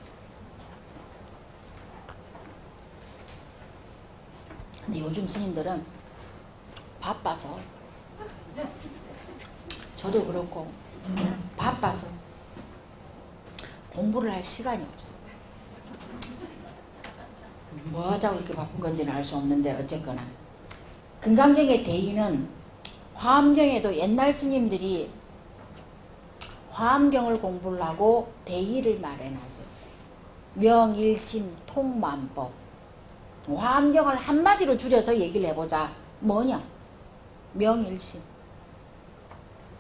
A: 근데 요즘 스님들은 바빠서, 저도 그렇고 바빠서 공부를 할 시간이 없어. 뭐 하자고 이렇게 바쁜 건지는 알 수 없는데 어쨌거나 금강경의 대의는 화엄경에도 옛날 스님들이 화엄경을 공부를 하고 대의를 말해놨어요. 명일심 통만법. 화엄경을 한마디로 줄여서 얘기를 해보자. 뭐냐? 명일심.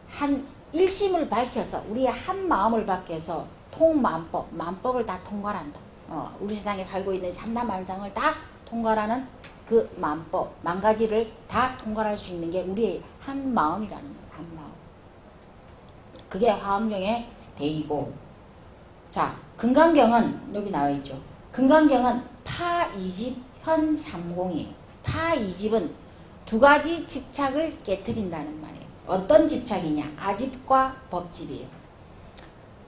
A: 한 일심을 밝혀서 우리의 한 마음을 밝혀서 통만법, 만법을 다 통과한다. 우리 세상에 살고 있는 삼라만상을 다 통과하는 그 만법, 만 가지를 다 통과할 수 있는 게 우리의 한 마음이라는 거예요. 한 마음. 그게 화엄경의 대의고. 자, 금강경은 여기 나와 있죠. 금강경은 파 2집 현 3공이에요. 파 2집은 두 가지 집착을 깨뜨린다는 말이에요. 어떤 집착이냐? 아집과 법집이에요.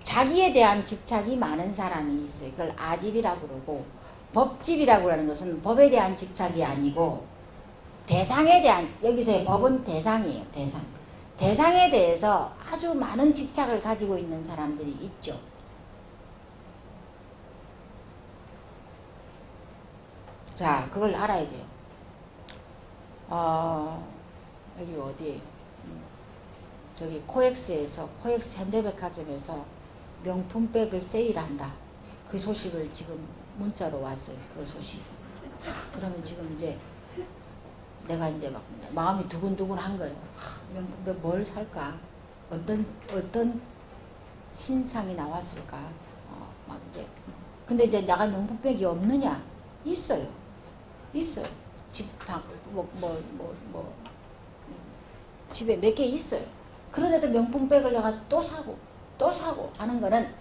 A: 자기에 대한 집착이 많은 사람이 있어요. 그걸 아집이라고 그러고, 법집이라고 하는 것은 법에 대한 집착이 아니고 대상에 대한, 여기서의 법은 대상이에요. 대상. 대상에 대해서 아주 많은 집착을 가지고 있는 사람들이 있죠. 자, 그걸 알아야 돼요. 여기 어디, 저기 코엑스에서, 코엑스 현대백화점에서 명품백을 세일한다. 그 소식을 지금 문자로 왔어요. 그 소식. 그러면 지금 이제 내가 이제 막 마음이 두근두근한 거예요. 명품백 뭘 살까? 어떤 신상이 나왔을까? 막 이제. 근데 이제 내가 명품백이 없느냐? 있어요. 있어요. 집에 몇 개 있어요. 그런데도 명품백을 내가 또 사고 하는 거는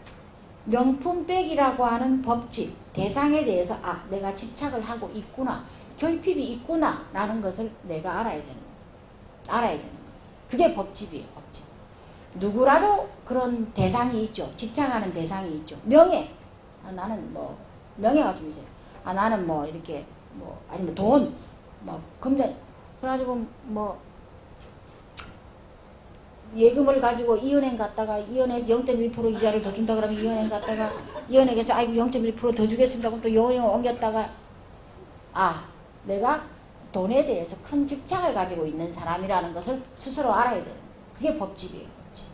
A: 명품백이라고 하는 법칙, 대상에 대해서 내가 집착을 하고 있구나, 결핍이 있구나 라는 것을 내가 알아야 되는 거예요. 알아야 되는 거예요. 그게 법집이에요. 법집. 누구라도 그런 대상이 있죠. 집착하는 대상이 있죠. 명예. 나는 뭐 명예가 좀 이제 나는 뭐 이렇게 뭐 아니면 돈, 뭐 금전, 그래가지고 뭐 예금을 가지고 이은행 갔다가 이은행에서 0.1% 이자를 더 준다 그러면 이은행 갔다가 이은행에서 아이고 0.1% 더 주겠습니다. 그럼 또 여은행 옮겼다가 내가 돈에 대해서 큰 집착을 가지고 있는 사람이라는 것을 스스로 알아야 돼요. 그게 법집이에요. 법집.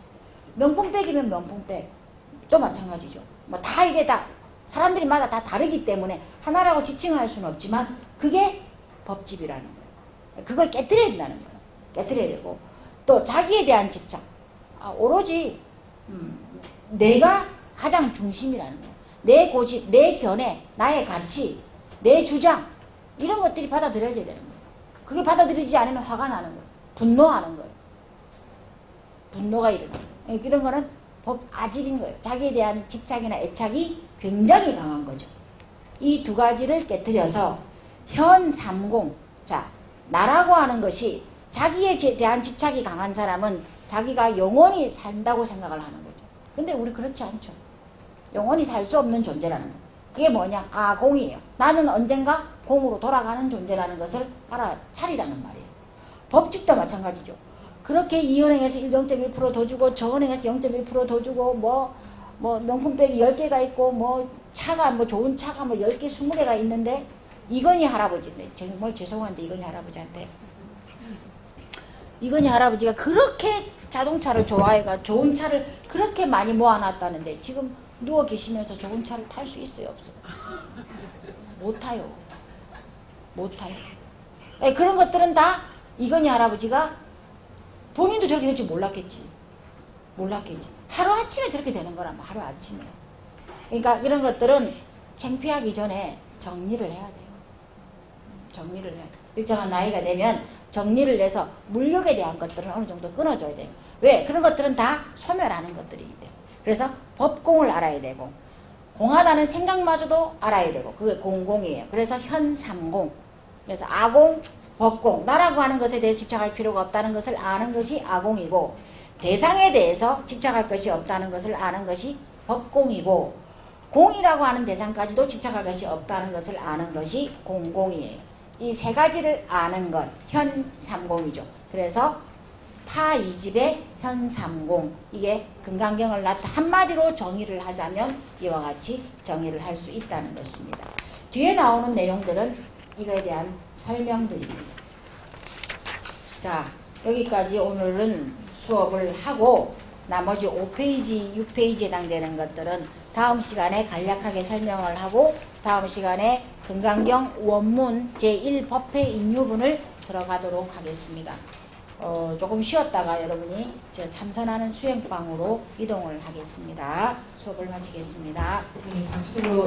A: 명품백이면 명품백 또 마찬가지죠. 뭐 다 이게 다 사람들이마다 다 다르기 때문에 하나라고 지칭할 수는 없지만 그게 법집이라는 거예요. 그걸 깨뜨려야 된다는 거예요. 깨뜨려야 되고 또 자기에 대한 집착. 오로지 내가 가장 중심이라는 거예요. 내 고집, 내 견해, 나의 가치, 내 주장 이런 것들이 받아들여져야 되는 거예요. 그게 받아들이지 않으면 화가 나는 거예요. 분노하는 거예요. 분노가 일어나는 거예요. 이런 거는 아집인 거예요. 자기에 대한 집착이나 애착이 굉장히 강한 거죠. 이 두 가지를 깨뜨려서 현 삼공. 자, 나라고 하는 것이 자기에 대한 집착이 강한 사람은 자기가 영원히 산다고 생각을 하는 거죠. 근데 우리 그렇지 않죠. 영원히 살 수 없는 존재라는 거예요. 그게 뭐냐? 공이에요. 나는 언젠가 공으로 돌아가는 존재라는 것을 알아차리라는 말이에요. 법집도 마찬가지죠. 그렇게 이 은행에서 0.1%더 주고 저 은행에서 0.1%더 주고 뭐 명품백이 10개가 있고 뭐 차가 뭐 좋은 차가 뭐 10개 20개가 있는데 이건희 할아버지인데 정말 죄송한데 이건희 할아버지한테 이건희 할아버지가 그렇게 자동차를 좋아해가 좋은 차를 그렇게 많이 모아놨다는데 지금 누워 계시면서 좋은 차를 탈 수 있어요 없어요? 못 타요. 못 타요. 그런 것들은 다 이건희 할아버지가 본인도 저렇게 될 줄 몰랐겠지. 몰랐겠지. 하루아침에 저렇게 되는 거라면 하루아침에. 그러니까 이런 것들은 창피하기 전에 정리를 해야 돼요. 정리를 해야 돼요. 일정한 나이가 되면 정리를 해서 물욕에 대한 것들은 어느 정도 끊어줘야 돼요. 왜? 그런 것들은 다 소멸하는 것들이기 때문에. 그래서 법공을 알아야 되고 공하다는 생각마저도 알아야 되고 그게 공공이에요. 그래서 현삼공. 그래서 아공, 법공. 나라고 하는 것에 대해 집착할 필요가 없다는 것을 아는 것이 아공이고 대상에 대해서 집착할 것이 없다는 것을 아는 것이 법공이고 공이라고 하는 대상까지도 집착할 것이 없다는 것을 아는 것이 공공이에요. 이 세 가지를 아는 것, 현삼공이죠. 그래서 파이집의 현삼공, 이게 금강경을 한마디로 정의를 하자면 이와 같이 정의를 할 수 있다는 것입니다. 뒤에 나오는 내용들은 이거에 대한 설명들입니다. 자, 여기까지 오늘은 수업을 하고 나머지 5페이지, 6페이지에 해당되는 것들은 다음 시간에 간략하게 설명을 하고 다음 시간에 금강경 원문 제1법회 인유분을 들어가도록 하겠습니다. 조금 쉬었다가 여러분이 참선하는 수행방으로 이동을 하겠습니다. 수업을 마치겠습니다.
B: 박수로